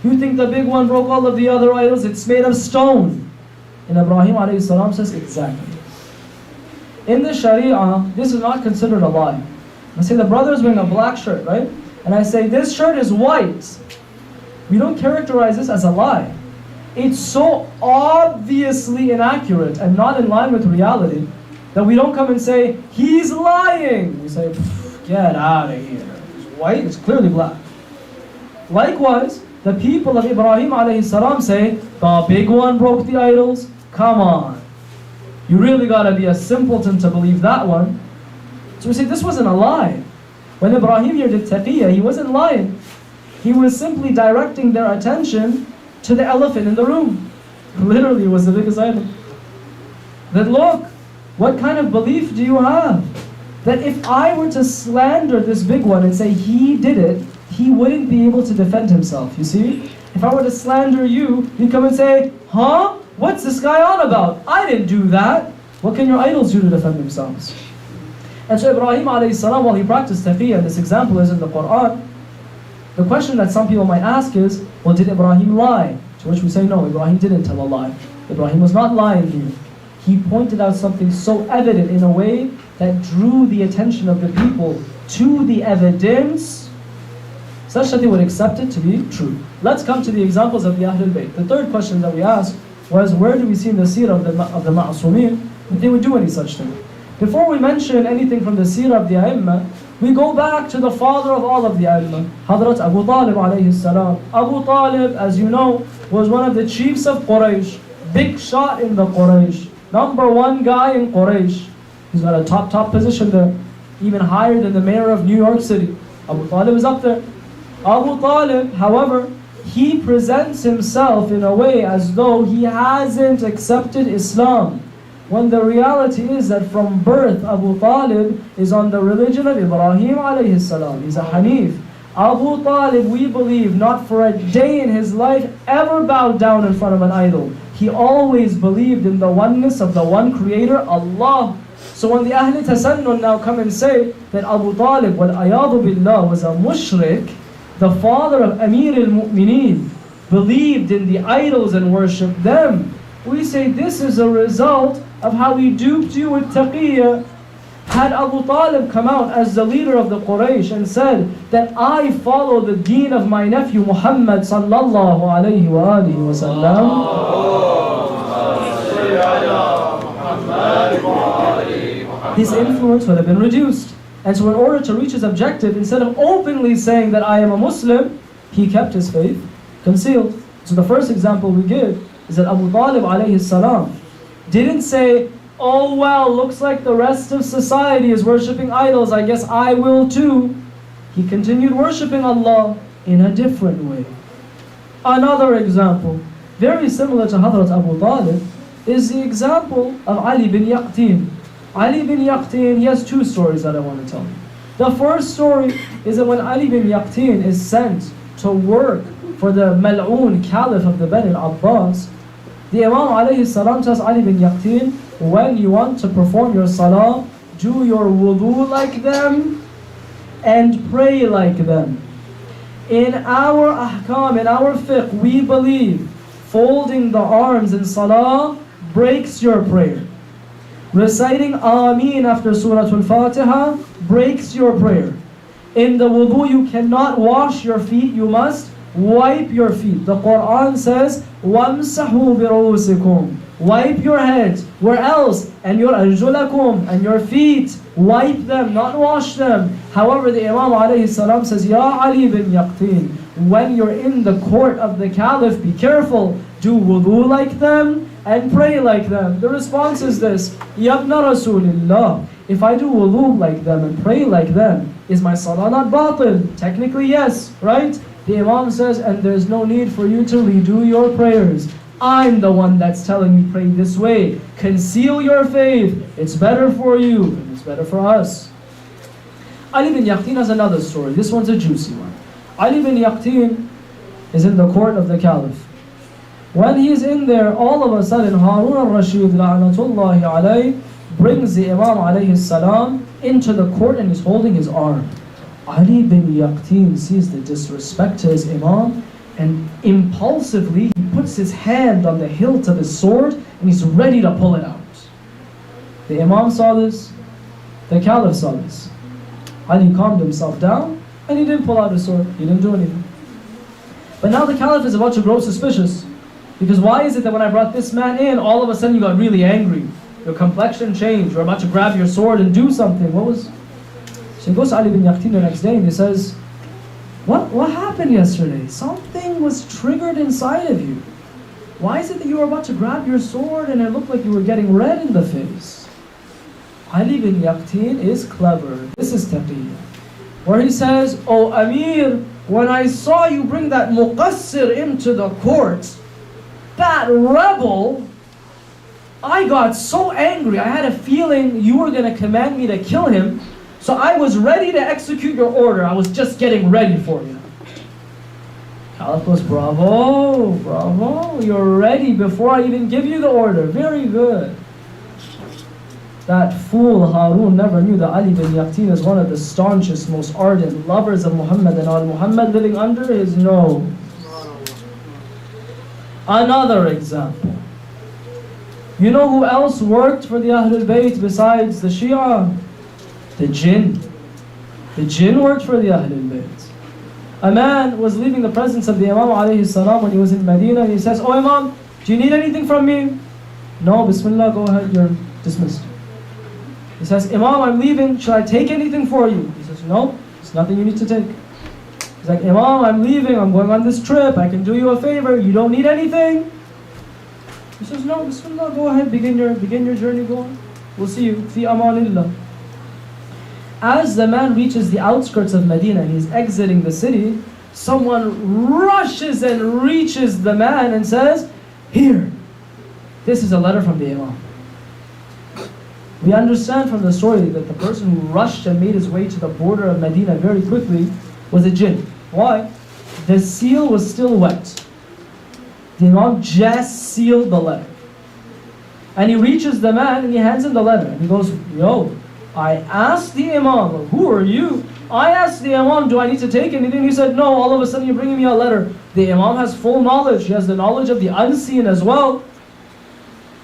Speaker 5: You think the big one broke all of the other idols? It's made of stone. And Ibrahim alayhi salam says, exactly. In the Sharia, this is not considered a lie. I say the brother is wearing a black shirt, right? And I say, this shirt is white. We don't characterize this as a lie. It's so obviously inaccurate and not in line with reality that we don't come and say, he's lying. We say, get out of here. It's white, it's clearly black. Likewise, the people of Ibrahim alayhi salam say, the big one broke the idols. Come on. You really gotta be a simpleton to believe that one. So we say, this wasn't a lie. When Ibrahim here did taqiyya, he wasn't lying. He was simply directing their attention to the elephant in the room. Literally, it was the biggest idol. That look, what kind of belief do you have? That if I were to slander this big one and say he did it, he wouldn't be able to defend himself, you see? If I were to slander you, you'd come and say, huh? What's this guy on about? I didn't do that. What can your idols do to defend themselves? And so Ibrahim alayhi salam, while he practiced taqiyya, this example is in the Quran, the question that some people might ask is, well, did Ibrahim lie? To which we say, no, Ibrahim didn't tell a lie. Ibrahim was not lying here. He pointed out something so evident in a way that drew the attention of the people to the evidence such that they would accept it to be true. Let's come to the examples of the Ahlul Bayt. The third question that we asked was, where do we see in the seerah of the Ma'asumeen that they would do any such thing? Before we mention anything from the seerah of the A'immah, we go back to the father of all of the A'immah, Hadrat Abu Talib alayhi salam. Abu Talib, as you know, was one of the chiefs of Quraysh, big shot in the Quraysh, number one guy in Quraysh. He's got a top position there, even higher than the mayor of New York City. Abu Talib is up there. Abu Talib, however, he presents himself in a way as though he hasn't accepted Islam, when the reality is that from birth Abu Talib is on the religion of Ibrahim alayhi salam. He's a Hanif. Abu Talib, we believe, not for a day in his life ever bowed down in front of an idol. He always believed in the oneness of the one creator, Allah. So when the Ahl Tasannun now come and say that Abu Talib, wal ayadu billah, was a mushrik, the father of Amir al-Mu'mineen, believed in the idols and worshipped them, we say this is a result of how he duped you with taqiyya. Had Abu Talib come out as the leader of the Quraysh and said that I follow the deen of my nephew Muhammad sallallahu alayhi wa alihi wa sallam, his influence would have been reduced. And so in order to reach his objective, instead of openly saying that I am a Muslim, he kept his faith concealed. So the first example we give is that Abu Talib alayhi salam didn't say, oh well, looks like the rest of society is worshipping idols, I guess I will too. He continued worshipping Allah in a different way. Another example, very similar to Hadrat Abu Talib, is the example of Ali bin Yaqtin. Ali bin Yaqtin, he has two stories that I want to tell you. The first story is that when Ali bin Yaqtin is sent to work for the Mal'oon Caliph of the Bani al-Abbas, the Imam alayhi salam tells Ali bin Yaqtin, when you want to perform your salah, do your wudu like them and pray like them. In our ahkam, in our fiqh, we believe folding the arms in salah breaks your prayer. Reciting Ameen after Surah Al-Fatiha breaks your prayer. In the wudu, you cannot wash your feet, you must wipe your feet. The Quran says, وَامْسَحُوا بِرُؤُوسِكُمْ, wipe your heads. Where else? And your arjulakum, and your feet, wipe them, not wash them. However, the Imam alayhi salam says, Ya Ali bin Yaqtin, when you're in the court of the Caliph, be careful, do wudu like them and pray like them. The response is this, Yabna Rasulillah, if I do wudu like them and pray like them, is my salah not batil? Technically yes, right? The Imam says, and there's no need for you to redo your prayers. I'm the one that's telling you pray this way. Conceal your faith. It's better for you, and it's better for us. Ali bin Yaqtin has another story. This one's a juicy one. Ali bin Yaqtin is in the court of the Caliph. When he is in there, all of a sudden, Harun al-Rashid la'natullahi alayh brings the Imam alayhi salam into the court and he's holding his arm. Ali bin Yaqtin sees the disrespect to his Imam and impulsively he puts his hand on the hilt of his sword and he's ready to pull it out. The Imam saw this, the Caliph saw this. Ali calmed himself down and he didn't pull out his sword, he didn't do anything. But now the Caliph is about to grow suspicious. Because why is it that when I brought this man in, all of a sudden you got really angry? Your complexion changed, you're about to grab your sword and do something. What was... So he goes to Ali bin Yaqtin the next day and he says, What happened yesterday? Something was triggered inside of you. Why is it that you were about to grab your sword and it looked like you were getting red in the face? Ali bin Yaqtin is clever. This is taqiyya. Where he says, Oh Amir, when I saw you bring that muqassir into the court, that rebel, I got so angry. I had a feeling you were going to command me to kill him. So I was ready to execute your order. I was just getting ready for you. Caliph goes, bravo, bravo. You're ready before I even give you the order. Very good. That fool Harun never knew that Ali bin Yaqtin is one of the staunchest, most ardent lovers of Muhammad, and all Muhammad living under his nose. Another example. You know who else worked for the Ahlul Bayt besides the Shia? The jinn. The jinn worked for the Ahlul Bayt. A man was leaving the presence of the Imam alayhi salam when he was in Medina, and he says, "Oh Imam, do you need anything from me?" "No, Bismillah, go ahead, you're dismissed." He says, "Imam, I'm leaving, should I take anything for you?" He says, "No, there's nothing you need to take." He's like, "Imam, I'm leaving, I'm going on this trip, I can do you a favor, you don't need anything?" He says, "No, Bismillah, go ahead, begin your journey, go on. We'll see you, fi amanillah." As the man reaches the outskirts of Medina and he's exiting the city, someone rushes and reaches the man and says, "Here, this is a letter from the Imam." We understand from the story that the person who rushed and made his way to the border of Medina very quickly was a jinn. Why? The seal was still wet. The Imam just sealed the letter. And he reaches the man and he hands him the letter. And he goes, "Yo, I asked the Imam, who are you? I asked the Imam, do I need to take anything?" He said, "No, all of a sudden you're bringing me a letter." The Imam has full knowledge. He has the knowledge of the unseen as well.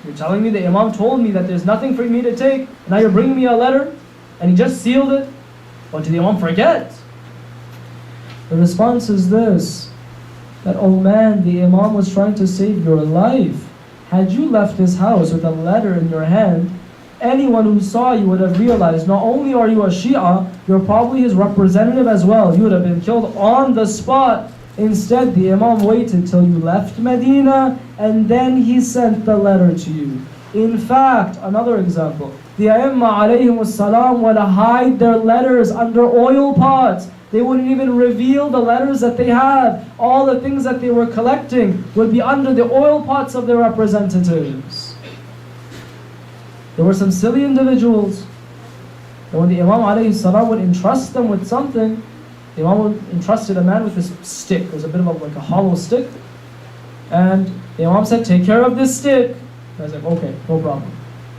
Speaker 5: You're telling me the Imam told me that there's nothing for me to take. Now you're bringing me a letter and he just sealed it. Or did the Imam forget? The response is this, that, "Oh man, the Imam was trying to save your life. Had you left his house with a letter in your hand, anyone who saw you would have realized not only are you a Shia, you're probably his representative as well. You would have been killed on the spot. Instead, the Imam waited till you left Medina and then he sent the letter to you." In fact, another example, the Aimma alayhim salam would hide their letters under oil pots. They wouldn't even reveal the letters that they had. All the things that they were collecting would be under the oil pots of their representatives. There were some silly individuals that when the Imam alayhi salam would entrust them with something, the Imam entrusted a man with this stick. It was a bit of like a hollow stick. And the Imam said, "Take care of this stick." I was like, "Okay, no problem."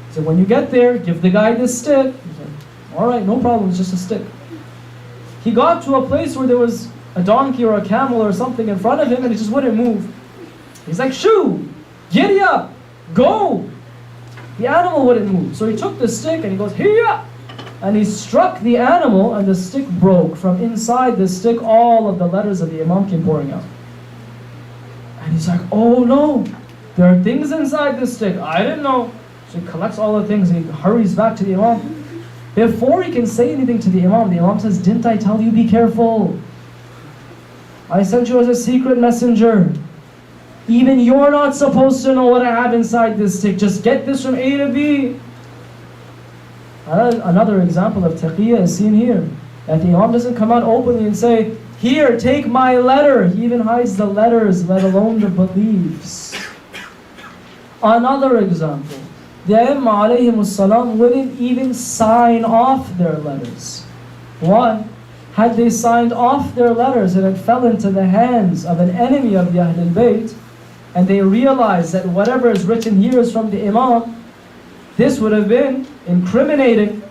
Speaker 5: He said, "When you get there, give the guy this stick." He said, "Alright, no problem, it's just a stick." He got to a place where there was a donkey or a camel or something in front of him and it just wouldn't move. He's like, "Shoo! Giddy up! Go!" The animal wouldn't move. So he took the stick and he goes, "Hiya!" And he struck the animal and the stick broke. From inside the stick, all of the letters of the Imam came pouring out. And he's like, "Oh no, there are things inside this stick. I didn't know." So he collects all the things and he hurries back to the Imam. Before he can say anything to the Imam says, "Didn't I tell you be careful? I sent you as a secret messenger. Even you're not supposed to know what I have inside this stick. Just get this from A to B." Another example of taqiyya is seen here. That the Imam doesn't come out openly and say, "Here, take my letter." He even hides the letters, let alone the beliefs. Another example. The Aimma alayhim salam wouldn't even sign off their letters. Why? Had they signed off their letters and it fell into the hands of an enemy of the Ahlul Bayt, and they realized that whatever is written here is from the Imam, this would have been incriminating.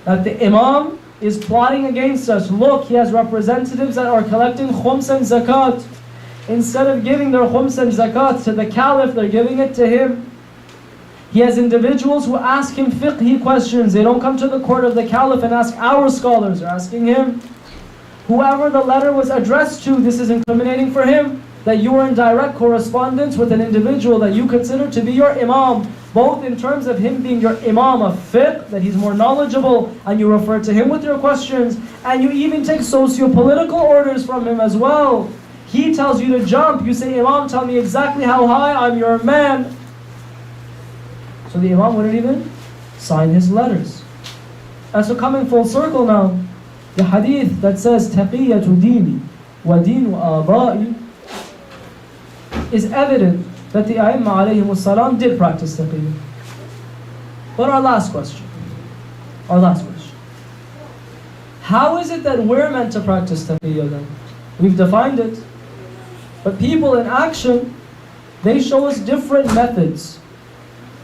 Speaker 5: That the Imam is plotting against us. Look, he has representatives that are collecting khums and zakat. Instead of giving their khums and zakat to the caliph, they're giving it to him. He has individuals who ask him fiqhi questions. They don't come to the court of the caliph and ask our scholars. They're asking him. Whoever the letter was addressed to, this is incriminating for him. That you are in direct correspondence with an individual that you consider to be your Imam. Both in terms of him being your Imam of fiqh, that he's more knowledgeable, and you refer to him with your questions. And you even take socio-political orders from him as well. He tells you to jump. You say, "Imam, tell me exactly how high, I'm your man." So the Imam wouldn't even sign his letters. And so coming full circle now, the hadith that says taqiyatu dini wa dinu abai is evident that the Aimma alayhim salam did practice taqiyya. But our last question. How is it that we're meant to practice taqiyya then? We've defined it. But people in action, they show us different methods.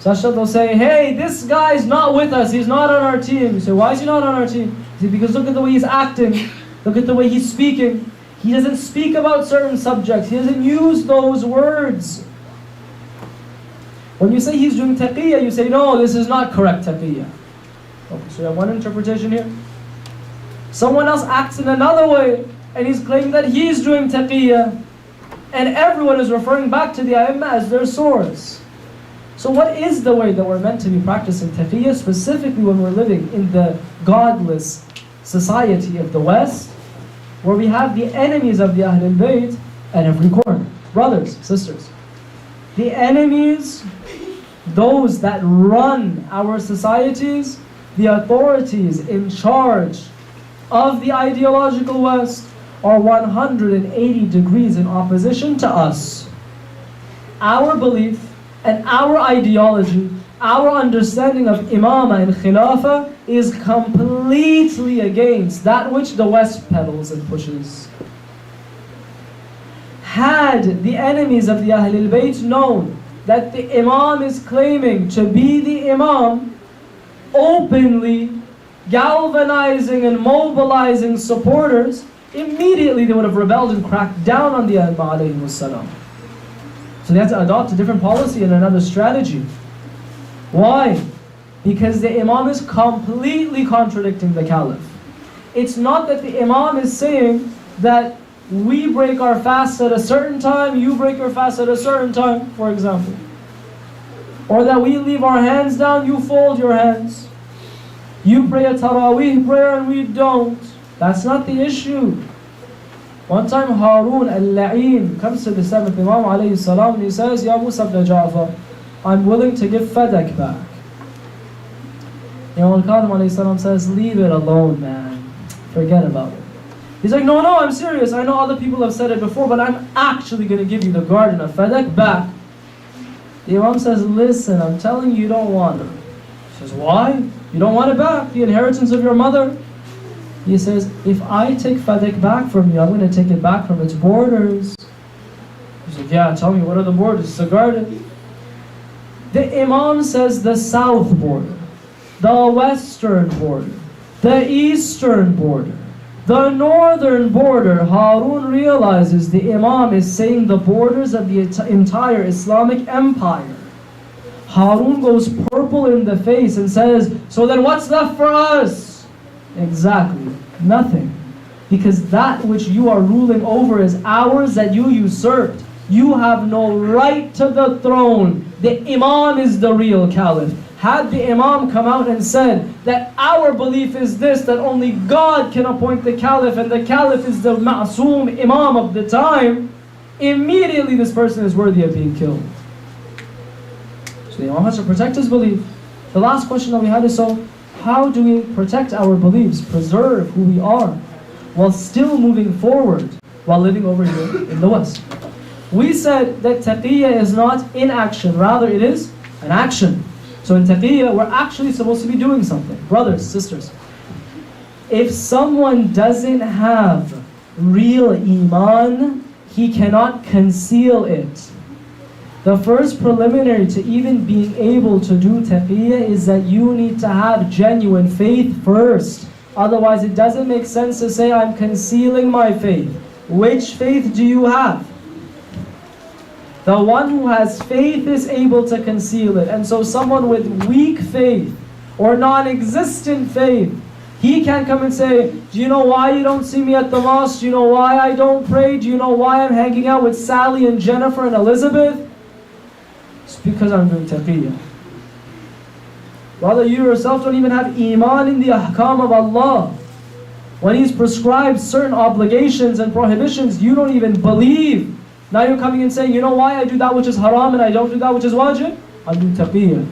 Speaker 5: Such that they'll say, hey, this guy's not with us, he's not on our team. You say, why is he not on our team? You say, because look at the way he's acting, look at the way he's speaking. He doesn't speak about certain subjects, he doesn't use those words. When you say he's doing taqiyya, you say, no, this is not correct taqiyya. Okay, so you have one interpretation here. Someone else acts in another way, and he's claiming that he's doing taqiyya, and everyone is referring back to the A'immah as their source. So what is the way that we're meant to be practicing taqiyya, specifically when we're living in the godless society of the West, where we have the enemies of the Ahlul Bayt at every corner? Brothers, sisters, the enemies, those that run our societies, the authorities in charge of the ideological West, are 180 degrees in opposition to us. Our belief and our ideology, our understanding of Imamah and Khilafah is completely against that which the West peddles and pushes. Had the enemies of the Ahlul Bayt known that the Imam is claiming to be the Imam, openly galvanizing and mobilizing supporters, immediately they would have rebelled and cracked down on the A'immah alayhimus salam. So they had to adopt a different policy and another strategy. Why? Because the Imam is completely contradicting the Caliph. It's not that the Imam is saying that we break our fast at a certain time, you break your fast at a certain time, for example. Or that we leave our hands down, you fold your hands. You pray a Taraweeh prayer and we don't. That's not the issue. One time Harun al-La'in comes to the 7th Imam alayhi salam and he says, Ya Musa ibn Ja'far, I'm willing to give Fadak back. Imam al-Qadim alayhi salam says, leave it alone, man. Forget about it. He's like, no, I'm serious. I know other people have said it before, but I'm actually going to give you the garden of Fadak back. The Imam says, listen, I'm telling you, you don't want it. He says, why? You don't want it back, the inheritance of your mother? He says, if I take Fadak back from you, I'm going to take it back from its borders. He's like, yeah, tell me, what are the borders? It's a garden. The Imam says the south border, the western border, the eastern border, the northern border. Harun realizes the Imam is saying the borders of the entire Islamic empire. Harun goes purple in the face and says, so then what's left for us? Exactly, nothing. Because that which you are ruling over is ours that you usurped. You have no right to the throne. The Imam is the real Caliph. Had the Imam come out and said that our belief is this, that only God can appoint the Caliph and the Caliph is the Ma'soom Imam of the time, immediately this person is worthy of being killed. So the Imam has to protect his belief. The last question that we had is, so how do we protect our beliefs, preserve who we are, while still moving forward, while living over here in the West? We said that taqiyya is not inaction, rather it is an action. So in taqiyya, we're actually supposed to be doing something. Brothers, sisters, if someone doesn't have real iman, he cannot conceal it. The first preliminary to even being able to do taqiyya is that you need to have genuine faith first. Otherwise it doesn't make sense to say, I'm concealing my faith. Which faith do you have? The one who has faith is able to conceal it. And so someone with weak faith or non-existent faith, he can't come and say, do you know why you don't see me at the mosque? Do you know why I don't pray? Do you know why I'm hanging out with Sally and Jennifer and Elizabeth? It's because I'm doing taqiyya. Brother, you yourself don't even have iman in the ahkam of Allah. When He's prescribed certain obligations and prohibitions, you don't even believe. Now you're coming and saying, you know why I do that which is haram and I don't do that which is wajib? I do taqiyya.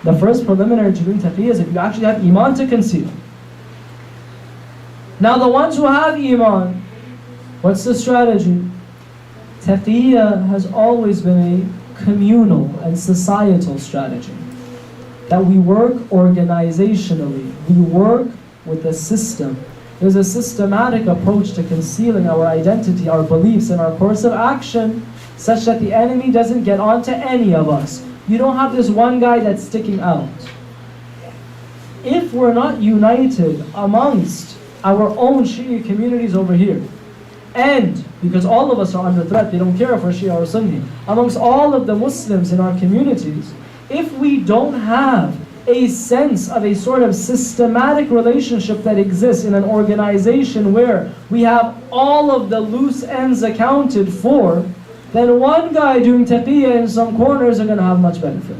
Speaker 5: The first preliminary to doing taqiyya is if you actually have iman to conceal. Now the ones who have iman, what's the strategy? Taqiyya has always been a communal and societal strategy. That we work organizationally. We work with a system. There's a systematic approach to concealing our identity, our beliefs, and our course of action, such that the enemy doesn't get onto any of us. you don't have this one guy that's sticking out. If we're not united amongst our own Shia communities over here, and because all of us are under threat, they don't care if we're Shia or Sunni, amongst all of the Muslims in our communities, if we don't have a sense of a sort of systematic relationship that exists in an organization where we have all of the loose ends accounted for, then one guy doing taqiyya in some corners are going to have much benefit.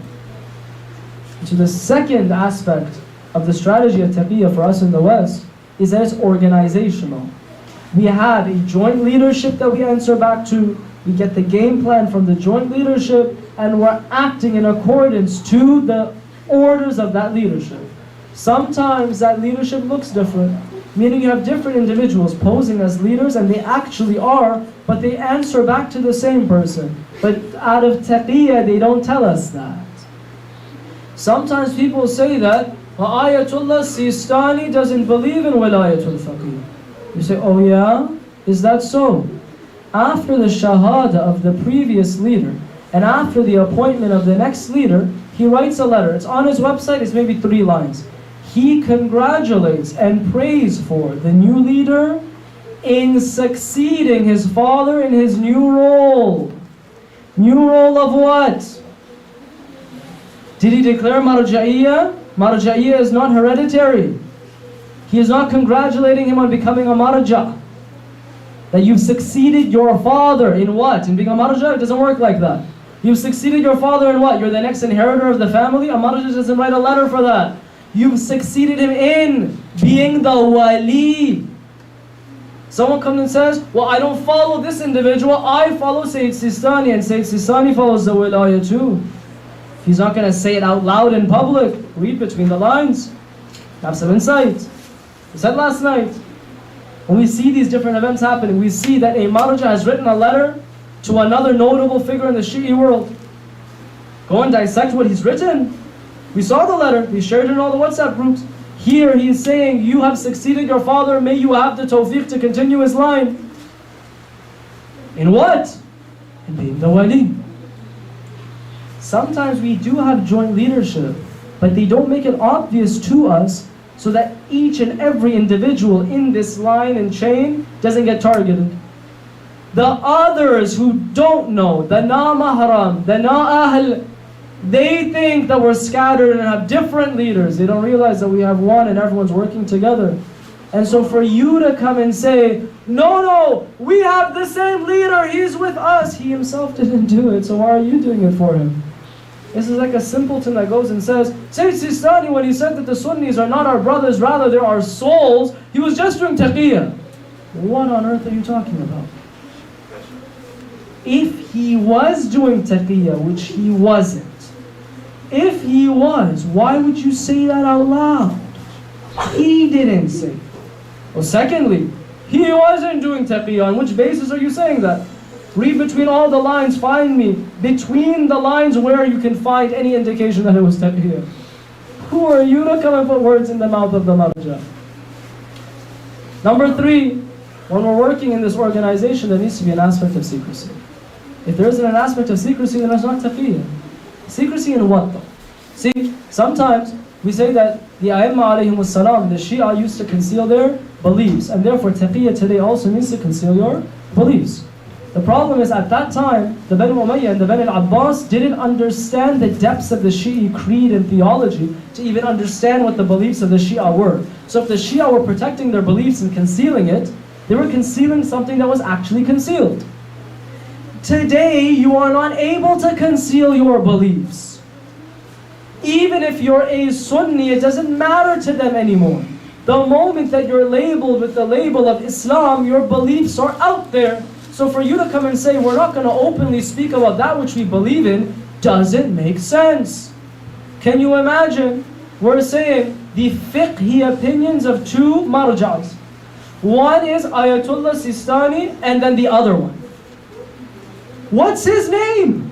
Speaker 5: So the second aspect of the strategy of taqiyya for us in the West is that it's organizational. We have a joint leadership that we answer back to, we get the game plan from the joint leadership, and we're acting in accordance to the orders of that leadership. Sometimes that leadership looks different, meaning you have different individuals posing as leaders, and they actually are, but they answer back to the same person. But out of taqiyya, they don't tell us that. Sometimes people say that Ayatollah Sistani doesn't believe in Wilayatul Faqih. You say, oh yeah? Is that so? After the shahada of the previous leader, and after the appointment of the next leader, he writes a letter. It's on his website, it's maybe 3 lines. He congratulates and prays for the new leader in succeeding his father in his new role. New role of what? Did he declare marja'iyya? Marja'iyya is not hereditary. He is not congratulating him on becoming a marja'. That you've succeeded your father in what? In being a marja'? It doesn't work like that. You've succeeded your father in what? You're the next inheritor of the family? A marja' doesn't write a letter for that. You've succeeded him in being the wali. Someone comes and says, well, I don't follow this individual, I follow Sayyid Sistani, and Sayyid Sistani follows the wilaya too. He's not going to say it out loud in public. Read between the lines. Have some insight. We said last night, when we see these different events happening, we see that a marja has written a letter to another notable figure in the Shi'i world. Go and dissect what he's written. We saw the letter, we shared it in all the WhatsApp groups. Here he is saying, you have succeeded your father, may you have the tawfiq to continue his line. In what? In being the wali. Sometimes we do have joint leadership, but they don't make it obvious to us so that each and every individual in this line and chain doesn't get targeted. The others who don't know, the na-mahram, the na-ahl, they think that we're scattered and have different leaders. They don't realize that we have one and everyone's working together. And so for you to come and say, no, we have the same leader, he's with us. He himself didn't do it, so why are you doing it for him? This is like a simpleton that goes and says, Sayyid Sistani, when he said that the Sunnis are not our brothers, rather they're our souls, he was just doing taqiyya. What on earth are you talking about? If he was doing taqiyya, which he wasn't, if he was, why would you say that out loud? He didn't say it. Well, secondly, he wasn't doing taqiyya. On which basis are you saying that? Read between all the lines, find me between the lines where you can find any indication that it was taqiyya. Who are you to come and put words in the mouth of the marja? Number 3, when we're working in this organization, there needs to be an aspect of secrecy. If there isn't an aspect of secrecy, then it's not taqiyya. Secrecy in what though? See, sometimes we say that the A'immah alayhimus salam, the Shia used to conceal their beliefs, and therefore taqiyya today also means to conceal your beliefs. The problem is at that time, the Bani Umayyah and the Bani al-Abbas didn't understand the depths of the Shi'i creed and theology to even understand what the beliefs of the Shia were. So if the Shia were protecting their beliefs and concealing it, they were concealing something that was actually concealed. Today, you are not able to conceal your beliefs. Even if you're a Sunni, it doesn't matter to them anymore. The moment that you're labeled with the label of Islam, your beliefs are out there. So for you to come and say, we're not going to openly speak about that which we believe in, doesn't make sense. Can you imagine? We're saying the fiqhi opinions of 2 marja'as. One is Ayatollah Sistani, and then the other one. What's his name?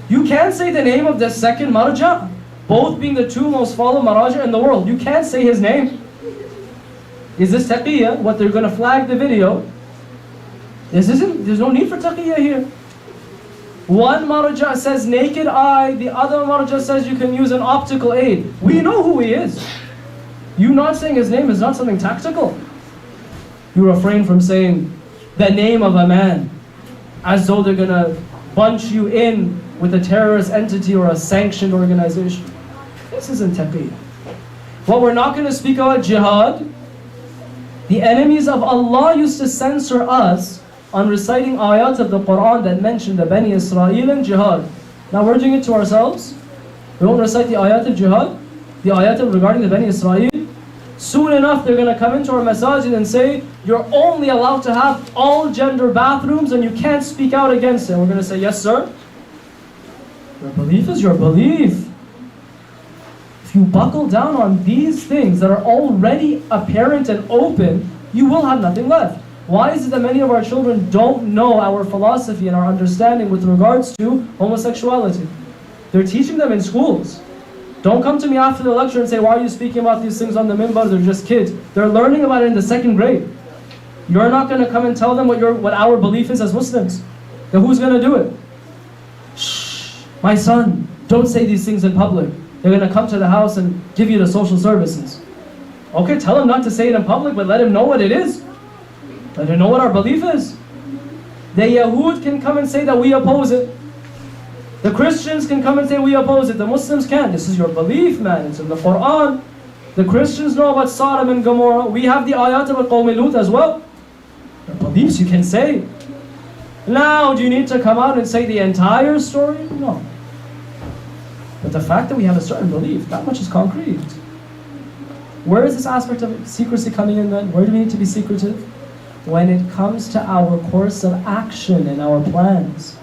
Speaker 5: You can't say the name of the second marja', both being the 2 most followed maraja' in the world. You can't say his name. Is this taqiyya? What, they're going to flag the video? There's no need for taqiyya here. One marja says naked eye, the other marja says you can use an optical aid. We know who he is. You not saying his name is not something tactical. You refrain from saying the name of a man as though they're gonna bunch you in with a terrorist entity or a sanctioned organization. This isn't taqiyya. What we're not gonna speak about jihad. The enemies of Allah used to censor us on reciting ayat of the Quran that mention the Bani Israel and jihad. Now we're doing it to ourselves. We won't recite the ayat of jihad, the ayat of regarding the Bani Israel. Soon enough they're going to come into our masajid and say, you're only allowed to have all gender bathrooms and you can't speak out against it. We're going to say, yes sir. Your belief is your belief. If you buckle down on these things that are already apparent and open, you will have nothing left. Why is it that many of our children don't know our philosophy and our understanding with regards to homosexuality? They're teaching them in schools. Don't come to me after the lecture and say, why are you speaking about these things on the minbar? They're just kids. They're learning about it in the 2nd grade. You're not going to come and tell them what our belief is as Muslims. Then who's going to do it? Shh, my son, don't say these things in public. They're going to come to the house and give you the social services. Okay, tell him not to say it in public, but let him know what it is. Let him know what our belief is. The Yahud can come and say that we oppose it. The Christians can come and say we oppose it. The Muslims can't. This is your belief, man. It's in the Quran. The Christians know about Sodom and Gomorrah. We have the ayat of Qawm Lut as well. Your beliefs you can say. Now, do you need to come out and say the entire story? No. But the fact that we have a certain belief, that much is concrete. Where is this aspect of secrecy coming in then? Where do we need to be secretive? When it comes to our course of action and our plans.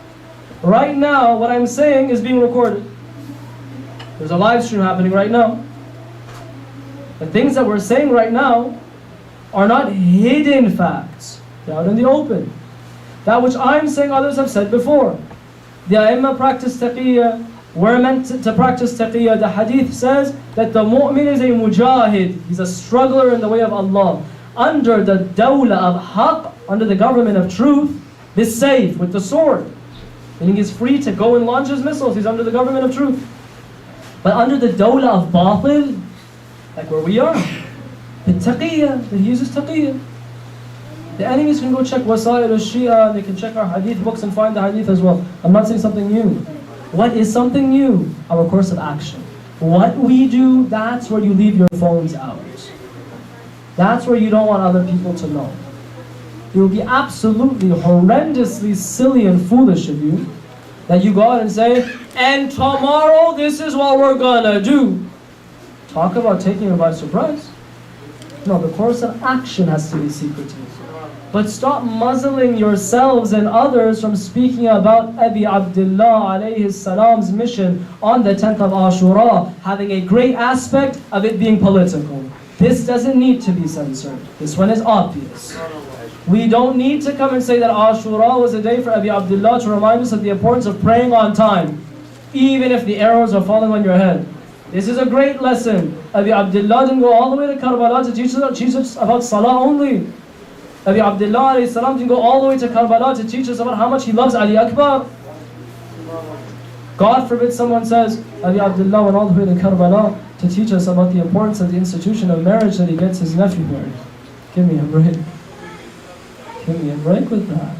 Speaker 5: Right now, what I'm saying is being recorded. There's a live stream happening right now. The things that we're saying right now are not hidden facts. They're out in the open. That which I'm saying others have said before. The Aimma practice taqiyya. We're meant to practice taqiyya. The hadith says that the mu'min is a mujahid. He's a struggler in the way of Allah. Under the dawla of haqq, under the government of truth, this safe with the sword. Meaning he's free to go and launch his missiles. He's under the government of truth. But under the dawla of batil, like where we are, the taqiyya, that he uses taqiyya. The enemies can go check Wasa'il al-Shia, they can check our hadith books and find the hadith as well. I'm not saying something new. What is something new? Our course of action. What we do, that's where you leave your phones out. That's where you don't want other people to know. It will be absolutely horrendously silly and foolish of you that you go out and say, and tomorrow this is what we're gonna do. Talk about taking it by surprise. No, the course of action has to be secretive. But stop muzzling yourselves and others from speaking about Abi Abdullah alayhi salam's mission on the 10th of Ashura, having a great aspect of it being political. This doesn't need to be censored. This one is obvious. We don't need to come and say that Ashura was a day for Abi Abdullah to remind us of the importance of praying on time, even if the arrows are falling on your head. This is a great lesson. Abi Abdullah didn't go all the way to Karbala to teach us about Salah only. Abi Abdullah alayhi salam didn't go all the way to Karbala to teach us about how much he loves Ali Akbar. God forbid someone says, Abi Abdullah went all the way to Karbala to teach us about the importance of the institution of marriage that he gets his nephew married. Give me a break. Give me a break with that.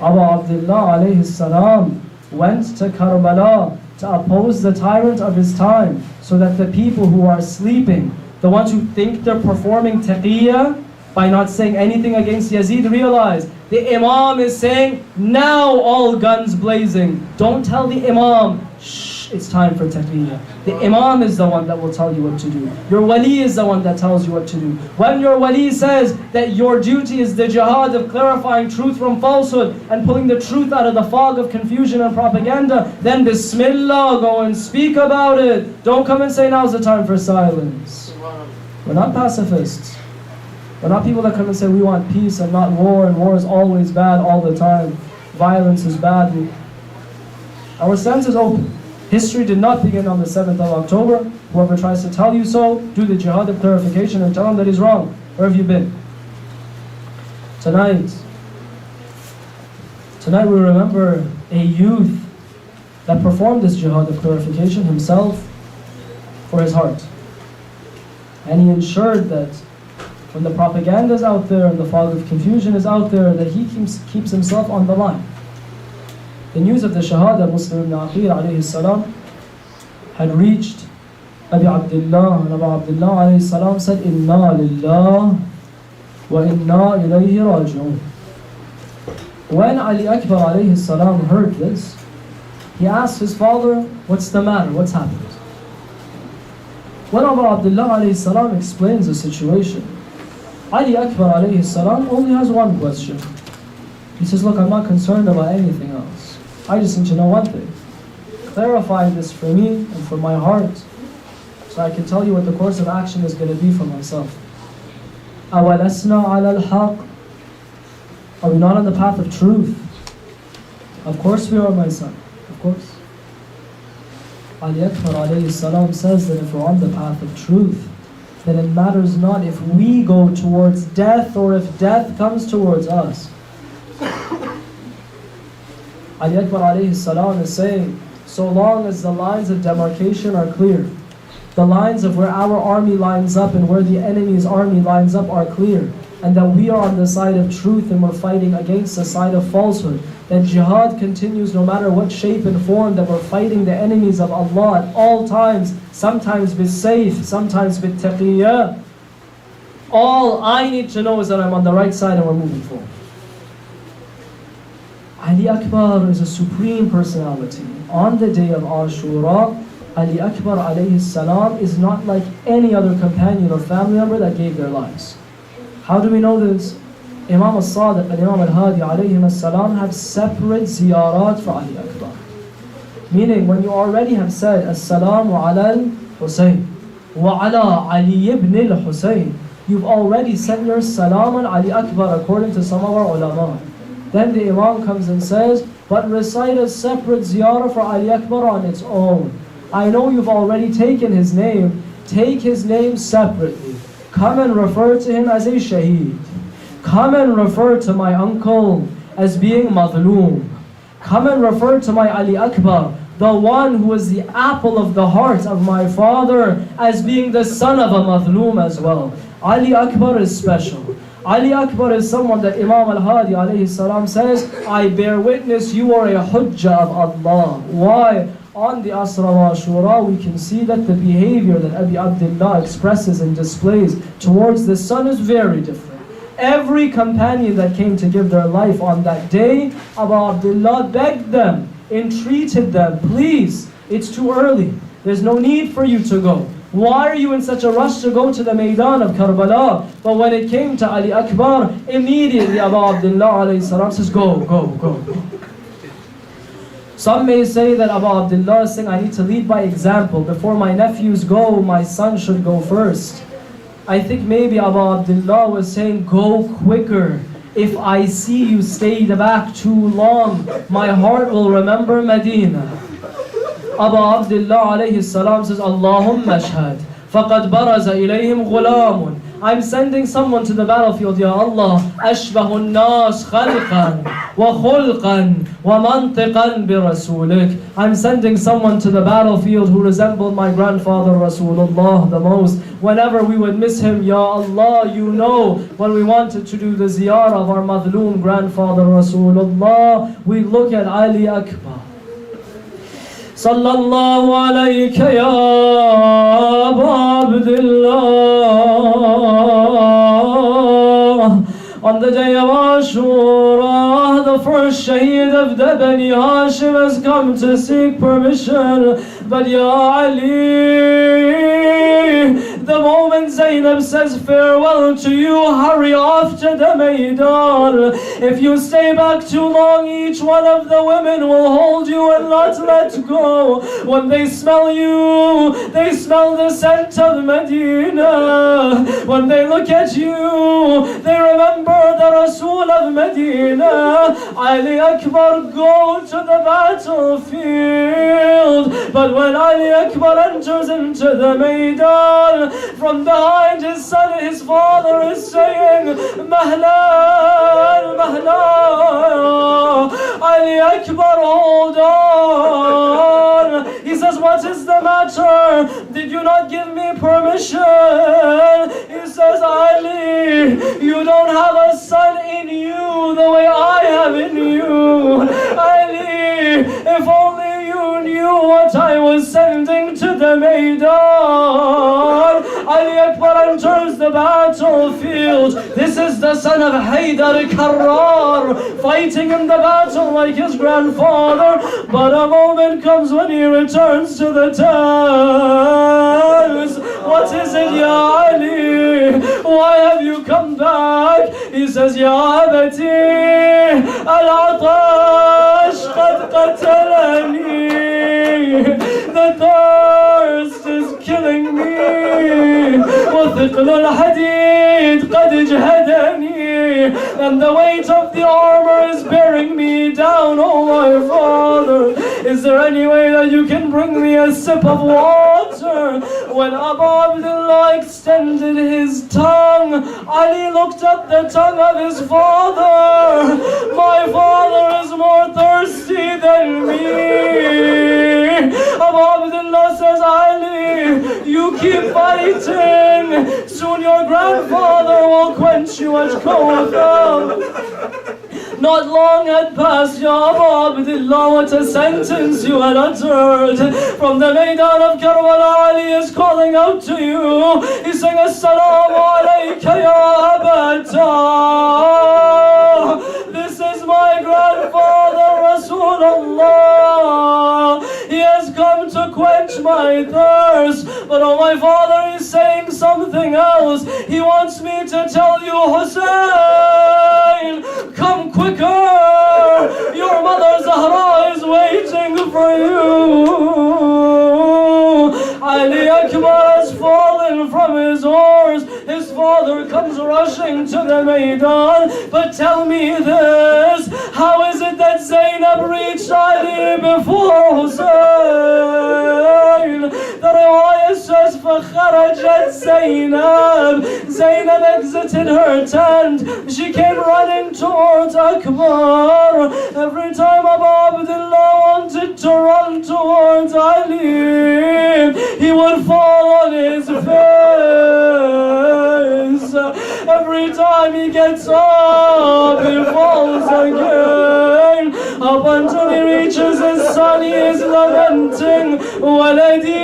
Speaker 5: Abu Abdullah alayhi salam went to Karbala to oppose the tyrant of his time so that the people who are sleeping, the ones who think they're performing taqiyya by not saying anything against Yazid, realize the Imam is saying, now all guns blazing. Don't tell the Imam, shh, it's time for taqiyya. The Imam is the one that will tell you what to do. Your wali is the one that tells you what to do. When your wali says that your duty is the jihad of clarifying truth from falsehood and pulling the truth out of the fog of confusion and propaganda, then bismillah, go and speak about it. Don't come and say now's the time for silence. We're not pacifists. We're not people that come and say we want peace and not war, and war is always bad all the time. Violence is bad. Our stance is open. History did not begin on the 7th of October. Whoever tries to tell you so, do the jihad of clarification and tell him that he's wrong. Where have you been? Tonight we remember a youth that performed this jihad of purification himself for his heart. And he ensured that when the propaganda is out there and the fog of confusion is out there, that he keeps himself on the line. The news of the Shahada, Muslim ibn Aqil alayhi salam, had reached Abi Abdullah, and Abu Abdullah alayhi salam said, Inna lillah wa inna ilayhi raji'un. When Ali Akbar alayhi salam heard this, he asked his father, what's the matter, what's happened? When Abu Abdullah alayhi salam explains the situation, Ali Akbar alayhi salam only has one question. He says, look, I'm not concerned about anything else. I just need to know one thing. Clarify this for me and for my heart, so I can tell you what the course of action is going to be for myself. أَوَلَسْنَا عَلَى الْحَقِّ. Are we not on the path of truth? Of course we are, my son. Of course. Ali Akbar alayhi salam says that if we're on the path of truth, then it matters not if we go towards death or if death comes towards us. Ali Akbar alayhi salam is saying, so long as the lines of demarcation are clear, the lines of where our army lines up and where the enemy's army lines up are clear, and that we are on the side of truth and we're fighting against the side of falsehood, that jihad continues no matter what shape and form, that we're fighting the enemies of Allah at all times, sometimes with sayf, sometimes with taqiyya. All I need to know is that I'm on the right side and we're moving forward. Ali Akbar is a supreme personality. On the day of Ashura, Ali Akbar alayhi salam is not like any other companion or family member that gave their lives. How do we know this? Imam al-Sadiq and Imam al-Hadi alayhim as-salam have separate ziyarat for Ali Akbar. Meaning, when you already have said, As-salamu ala al-Hussain, wa ala Ali ibn al-Hussain, you've already sent your salam on Ali Akbar according to some of our ulama. Then the Imam comes and says, but recite a separate ziyarah for Ali Akbar on its own. I know you've already taken his name, take his name separately. Come and refer to him as a shaheed. Come and refer to my uncle as being madloom. Come and refer to my Ali Akbar, the one who was the apple of the heart of my father, as being the son of a madloom as well. Ali Akbar is special. Ali Akbar is someone that Imam al-Hadi alayhi salam says, I bear witness you are a hujjah of Allah. Why? On the Asra wa Ashura, we can see that the behavior that Abi Abdullah expresses and displays towards the son is very different. Every companion that came to give their life on that day, Abu Abdullah begged them, entreated them, please, it's too early. There's no need for you to go. Why are you in such a rush to go to the Maidan of Karbala? But when it came to Ali Akbar, immediately Abu Abdullah alayhi salam says, go, go, go. Some may say that Abu Abdullah is saying, I need to lead by example. Before my nephews go, my son should go first. I think maybe Abu Abdullah was saying, go quicker. If I see you stay back too long, my heart will remember Medina. Abu Abdullah alayhi salam says, Allahumma ashhad, faqad baraza ilayhim ghulamun. I'm sending someone to the battlefield, Ya Allah. Ashbahu nas khalqan wa khulqan wa mantiqan bi rasulik. I'm sending someone to the battlefield who resembled my grandfather Rasulullah the most. Whenever we would miss him, Ya Allah, you know, when we wanted to do the ziyarah of our madloom grandfather Rasulullah, we look at Ali Akbar. Sallallahu alayka ya Abu Abdullah. On the day of Ashura, the first shaheed of the Bani Hashim has come to seek permission. But Ya Ali, the moment Zainab says farewell to you, hurry off to the Maidan. If you stay back too long, each one of the women will hold you and not let go. When they smell you, they smell the scent of Medina. When they look at you, they remember the Rasul of Medina. Ali Akbar, go to the battlefield. But when Ali Akbar enters into the Maidan, from the behind his son, his father is saying, Mahlan, Mahlan. Ali Akbar, hold on. He says, what is the matter? Did you not give me permission? He says, Ali, you don't have a son in you the way I have in you. Ali, if only you knew what I was sending to the Maidan. Ali Akbar enters the battlefield. This is the son of Haydar Karrar, fighting in the battle like his grandfather. But a moment comes when he returns to the tents. What is it, Ya Ali? Why have you come back? He says, Ya Abati, Al-Atash qad qatalani. The thirst is killing me. وثقل الحديد قد اجهدني. And the weight of the armor is bearing me down, oh my father. Is there any way that you can bring me a sip of water? When Abu Abdullah extended his tongue, Ali looked at the tongue of his father. My father is more thirsty than me. Abu Abdullah says, Ali, you keep fighting. Soon your grandfather will quench you at Kawthar. Not long had passed, Ya Abu Abdullah, what a sentence you had uttered. From the Maidan of Karbala, Ali is calling out to you. He's saying, Assalamu alayka ya Abata. This is my grandfather, Rasulullah. He has come to quench my thirst. But oh, my father is saying something else. He wants me to tell you, Hussain, come quicker. Your mother Zahra is waiting for you. Ali Akbar has fallen from his horse. His father comes rushing to the Maidan. But tell me this, how is it that Zainab reached Ali before Hussain? The riwayah says, فَخَرَجَتْ Zainab. Zainab exited her tent. She came running towards Akbar. Every time Abu Abdullah wanted to run towards Ali, he would fall on his face. Every time he gets up, he falls again. Up until he reaches his son, he is lamenting, Waladi,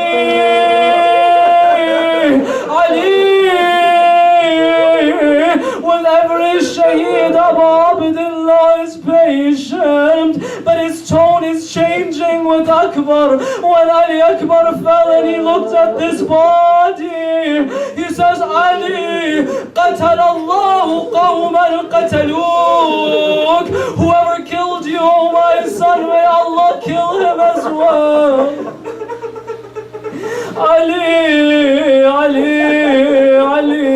Speaker 5: Ali. With every shaheed, Abu Abdullah is patient, but his tone is changing with Akbar. When Ali Akbar fell and he looked at this body, he says, Ali, قتل الله قوما قتلوك. Whoever killed you, oh my son, may Allah kill him as well. Ali, Ali, Ali.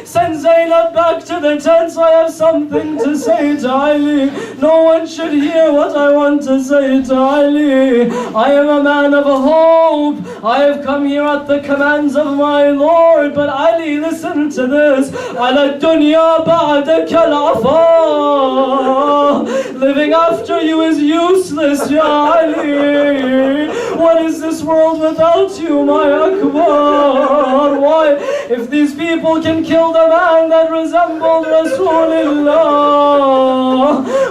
Speaker 5: Send Zainab back to the tents. I have something to say to Ali. No one should hear what I want to say to Ali. I am a man of hope. I have come here at the commands of my Lord. But Ali, listen to this. على الدنيا بعدك العفا. Living after you is useless, Ya Ali. What is this world without you, my Akbar? Why? If these people can kill the man that resembled Rasulullah,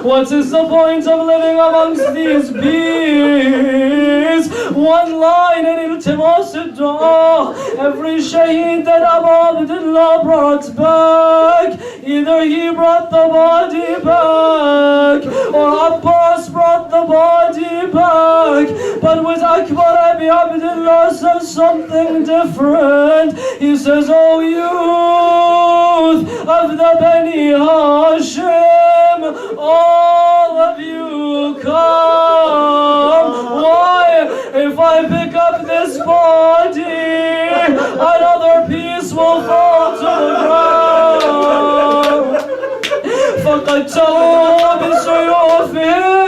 Speaker 5: what is the point of living amongst these beasts? One line in iltimas al-dua. Every shaheed that Abu Abdullah brought back, either he brought the body back or Abbas brought the body back. But with Akbar, Abi Abdullah says something different. He says, oh youth of the Bani Hashim, all of you come. Why? If I pick up this body, another piece will fall to the ground. فقتلوا بسيوفهم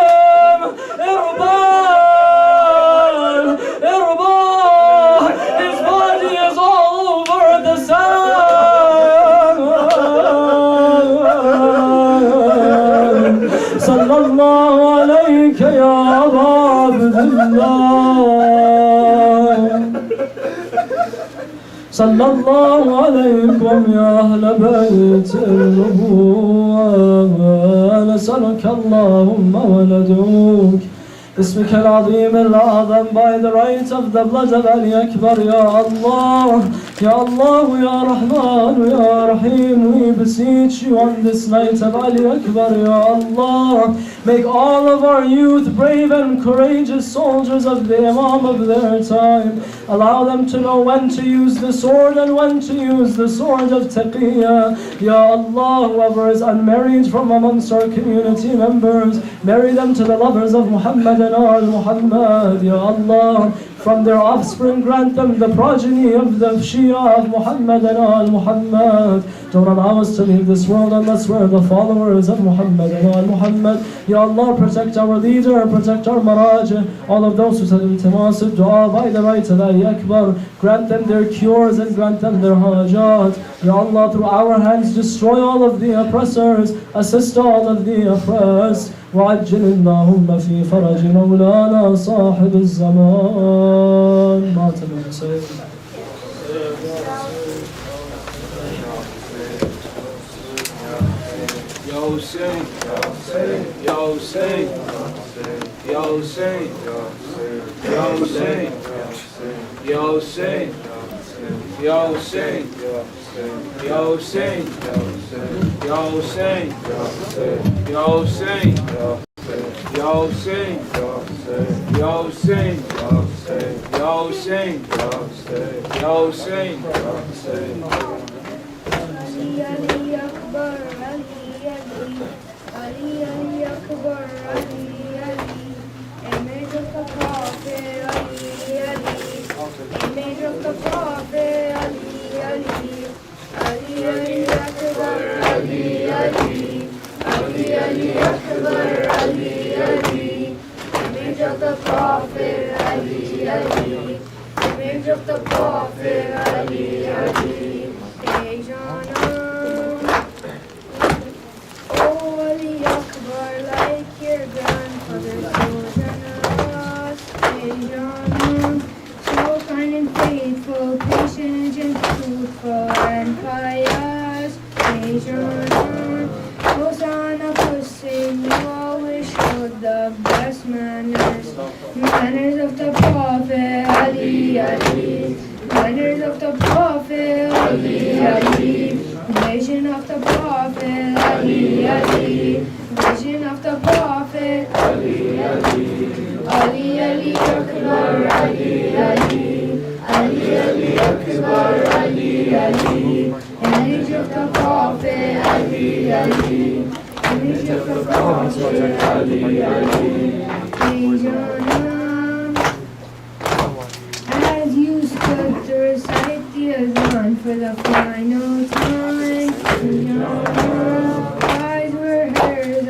Speaker 5: إربان. His body is all over صلى الله عليكم يا أهل بيت النبوة نسألك اللهم وندعوك باسمك العظيم الأعظم by the right of the blood of Ali Akbar Ya Allah Ya Allah Ya Rahman Ya Rahim we beseech you on this night of Ali Akbar Ya Allah make all of our youth brave and courageous soldiers of the Imam of their time allow them to know when to use the sword and when to use the sword of taqiyya Ya Allah whoever is unmarried from amongst our community members marry them to the lovers of Muhammad and all Muhammad, Ya Allah. From their offspring grant them the progeny of the Shia of Muhammad and all Muhammad. Don't allow us to leave this world unless we're the followers of Muhammad and all Muhammad. Ya Allah, protect our leader, protect our maraj, all of those who said iltimas dua by the right of Ali Akbar. Grant them their cures and grant them their hajat. Ya Allah, through our hands destroy all of the oppressors, assist all of the oppressed. وعجل اللهم في fridge مولانا صاحب الزمان مات الحسين
Speaker 2: Ya Hussain, Ya Hussain, Ya Hussain, Ya Hussain, Ya Hussain, Ya Hussain, Ya Hussain, Ya Hussain, Ya Hussain, Ya Hussain, Ya Hussain, Ya Hussain, Ya Hussain.
Speaker 6: Ali Akbar, Ali Akbar, Ali, image of the Prophet, Ali, image of the Prophet, Ali, Ali Akbar, Ali, Ali Akbar, Ali, image of the Prophet, Ali, image of the Prophet, Ali, Hey Jana, oh Ali Akbar, like your grandfather told us. Hey Jana, so kind and faithful, patient and truthful and pious. Hey Jana, Hosanna Hussain, you always showed the best manners of the Prophet, Ali, manners of the Prophet, Ali, vision of the Prophet, Ali, vision of the Prophet, Ali Akbar, Ali Akbar, Ali, image of the Prophet, Ali, image of the Prophet, Ali, as you stood to recite the Adhan for the final time, eyes were heard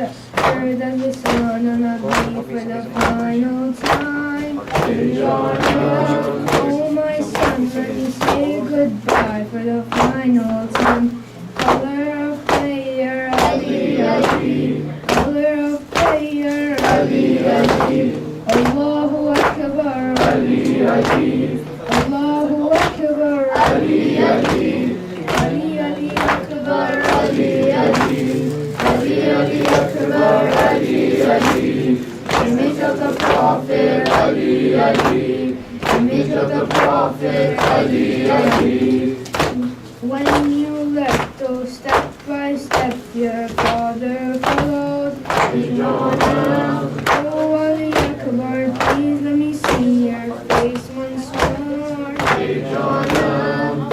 Speaker 6: as the sun on a beat for the final time. Oh my son, let me say goodbye for the final time. Color of prayer, Ali, color of prayer, Ali, Allahu Akbar, Ali, Allahu Akbar, Ali Akbar, Ali Akbar, Ali, image of the Prophet, Ali, image of the Prophet, Ali. When you left, oh, step by step, your father followed. Oh, Ali Akbar, please let me see your face once more.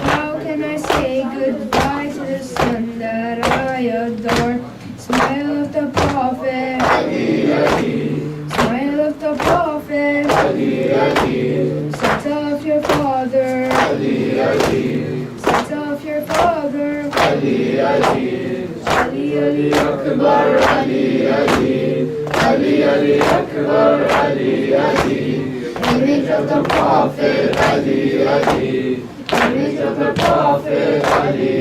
Speaker 6: How can I say goodbye to the son that I adore? Smile of the Prophet, smile of the Prophet, set off your father, set off your father, Ali Akbar, Ali Akbar, Ali, image of the Prophet, Ali, image of the Prophet, Ali.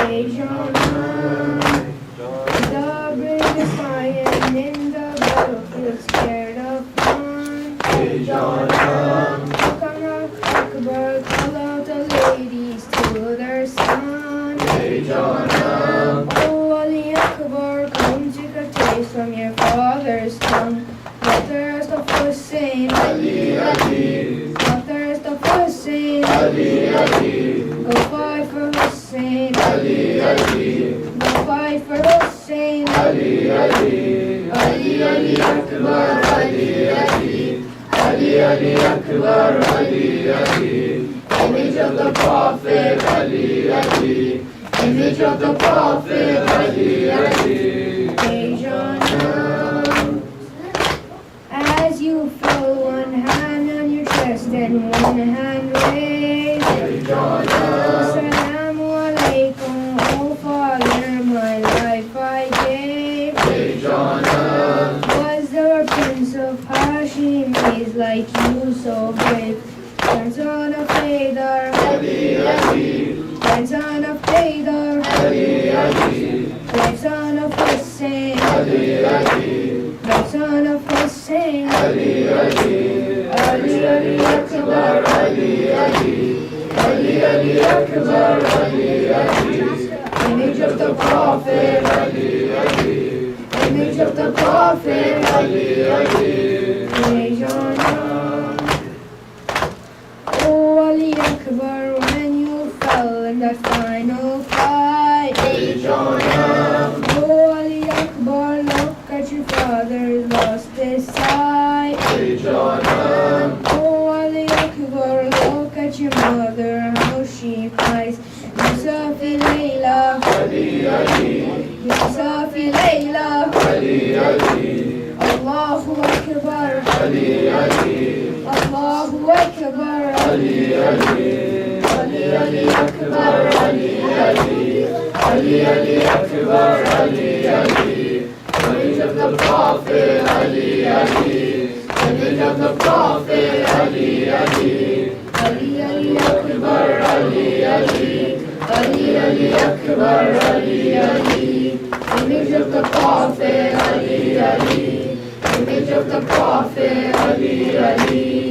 Speaker 6: Hey Jana, the bravest lion in the battlefield, scared of none. Hey Jana, Akbar, call out Allah.
Speaker 3: Akbar, Ali, Ali. Image of the Prophet, Ali, Ali. Image of the Prophet, Ali, Ali.
Speaker 6: As you feel one hand on your chest and one hand raised, Assalamu alaikum, oh Father, my life I gave. Was the prince of Hashim, he's like you so brave. Grandson of Haydar, grandson of Haydar, grandson of Hussain, grandson of Hussain. Ali, Ali Akbar, Ali, Ali. Ali, Ali Akbar, Ali, Ali. Image of the Prophet, Ali, Ali. Image of the Prophet, Ali, Ali. Oh, Ali Akbar, when you fell in that final fight. Oh, Ali Akbar, look at your father's lost his sight. Oh, Ali Akbar, look at your mother, how she cries. Yusufi Layla, Yusufi Layla, Allahu Akbar, Allahu Akbar, Ali Akbar, Ali Akbar, Ali. Image of the Prophet, Ali, Ali. Image of the Prophet, Ali, Ali. Ali Akbar, Ali, Ali. Ali Akbar, Ali, Ali. Image of the Prophet, Ali, Ali. Image of the Prophet, Ali, Ali.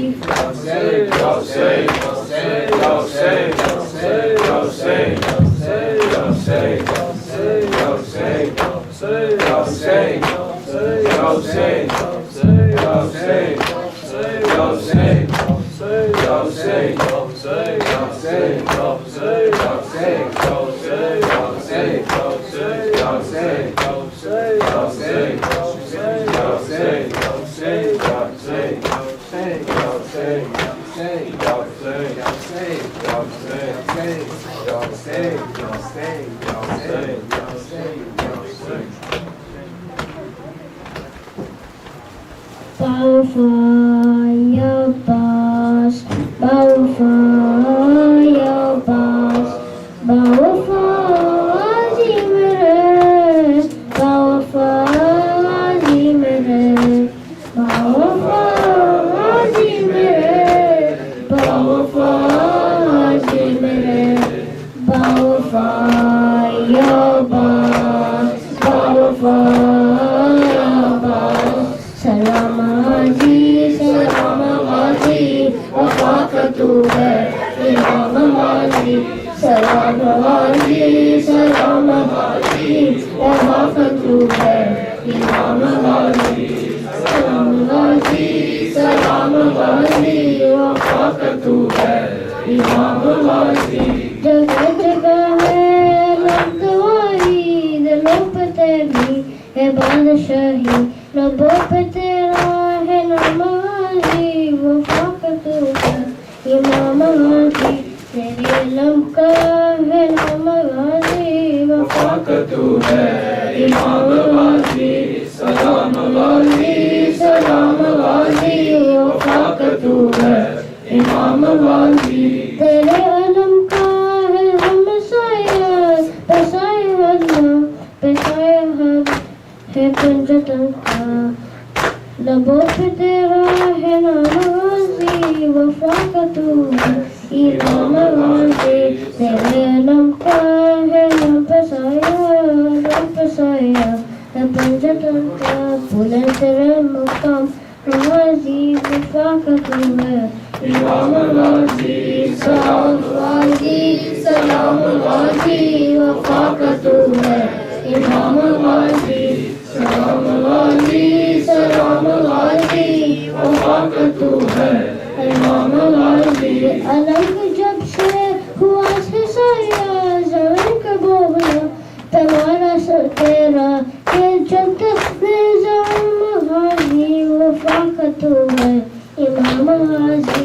Speaker 6: Imam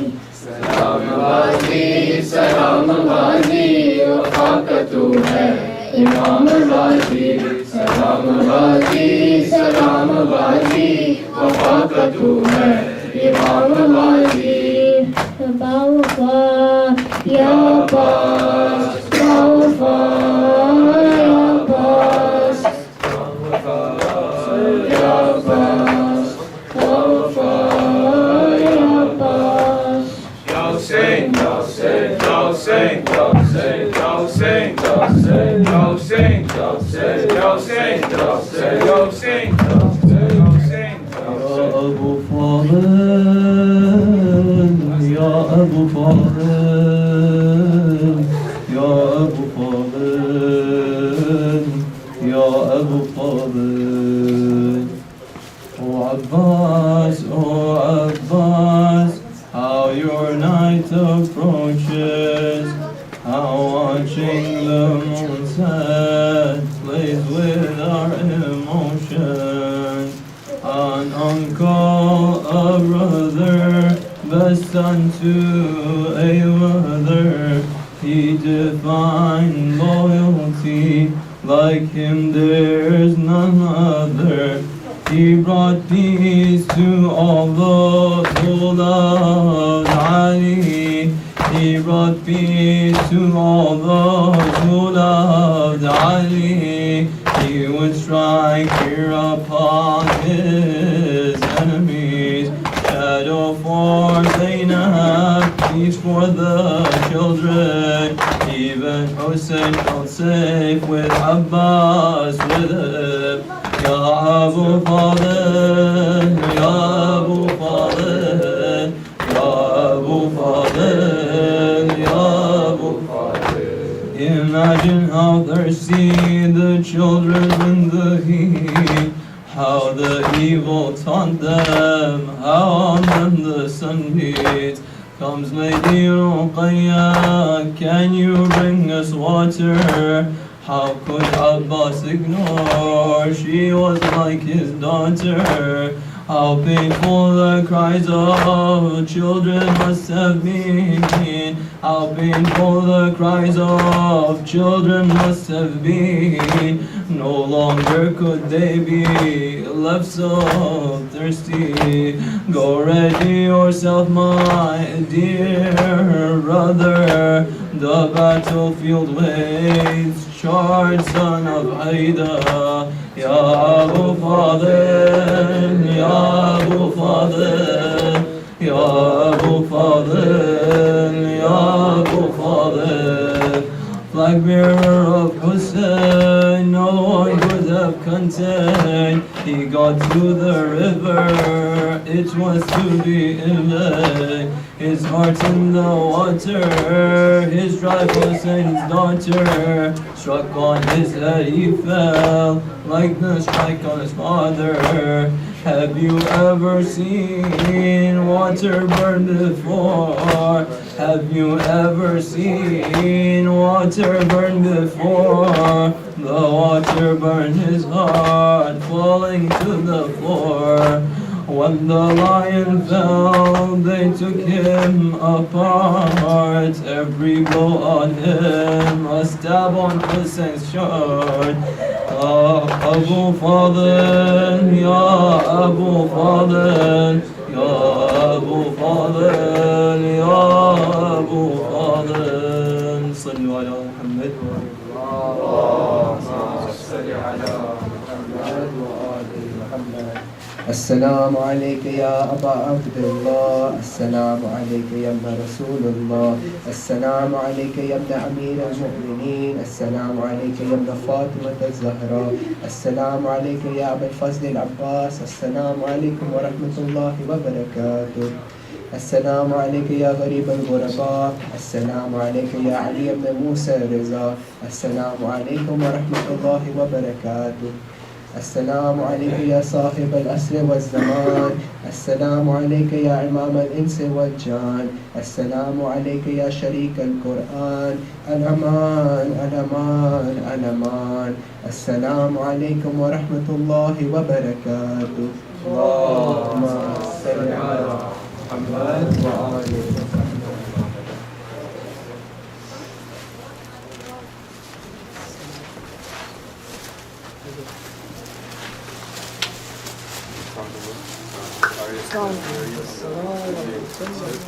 Speaker 3: إمام الغازي سلام الغازي سلام الغازي وفاقته إمام الغازي
Speaker 6: باوفا يا باس باوفا يا باس
Speaker 3: يا باس
Speaker 6: باوفا يا باس
Speaker 2: Ya Hussein, Ya Hussein, Ya Hussein, Ya Hussein, Ya Hussein, Ya Hussein, Ya Hussein, Ya Hussein, Ya Hussein, Ya Hussein, Ya Hussein, Ya Hussein,
Speaker 7: يا أبو فاضل يا أبو فاضل يا أبو فاضل يا أبو فاضل Oh Abbas, oh Abbas, how your night approaches, how watching the moonset plays with our emotions. An uncle, a brother, best son to a mother. He defined loyalty, like him there's none other. He brought peace to all those who loved Ali. He brought peace to all those who loved Ali. He would strike fear upon his enemies. Shadow for Zainab, peace for the children. Even Hussain felt safe with Abbas with him. Ya Abu Fadil, Ya Abu Fadil, Ya Abu Fadil, Ya Abu Fadil. Imagine how thirsty the children in the heat, how the evil taunt them, how on them the sun beats. Comes Lady Ruqayya, can you bring us water? How could Abbas ignore? She was like his daughter. How painful the cries of children must have been. How painful the cries of children must have been. No longer could they be left so thirsty. Go ready yourself, my dear brother. The battlefield waits. Charge, son of Haida. Ya Abu Fadil, Ya Abu Fadil, Ya Abu Fadil, Ya Abu Fadil. Flag bearer of Hussain, no one could have contained. He got to the river, it was to be in vain. His heart in the water, his wife Hussein's daughter. Struck on his head he fell, like the strike on his father. Have you ever seen water burn before? Have you ever seen water burn before? The water burned his heart, falling to the floor. When the lion fell, they took him apart. Every blow on him, a stab on Hussein's shirt. Abu Fadil, Ya Abu Fadil, Ya Abu Fadil, Ya Abu Fadil. صلوا على محمد.
Speaker 8: السلام عليك يا أبا عبد الله، السلام عليك يا ابن رسول الله، السلام عليك يا ابن أمير المؤمنين، السلام عليك يا ابن فاطمة الزهراء، السلام عليك يا أبا الفضل العباس، السلام عليكم ورحمة الله وبركاته. السلام عليك يا غريب الغرباء، السلام عليك يا علي بن موسى رضا، السلام عليكم ورحمة الله وبركاته. السلام عليك يا صاحب العصر والزمان، السلام عليك يا إمام الإنس والجان، السلام عليك يا شريك القرآن، الأمان الأمان الأمان. السلام عليكم ورحمة الله وبركاته. اللهم صل على محمد وآل محمد.
Speaker 1: That's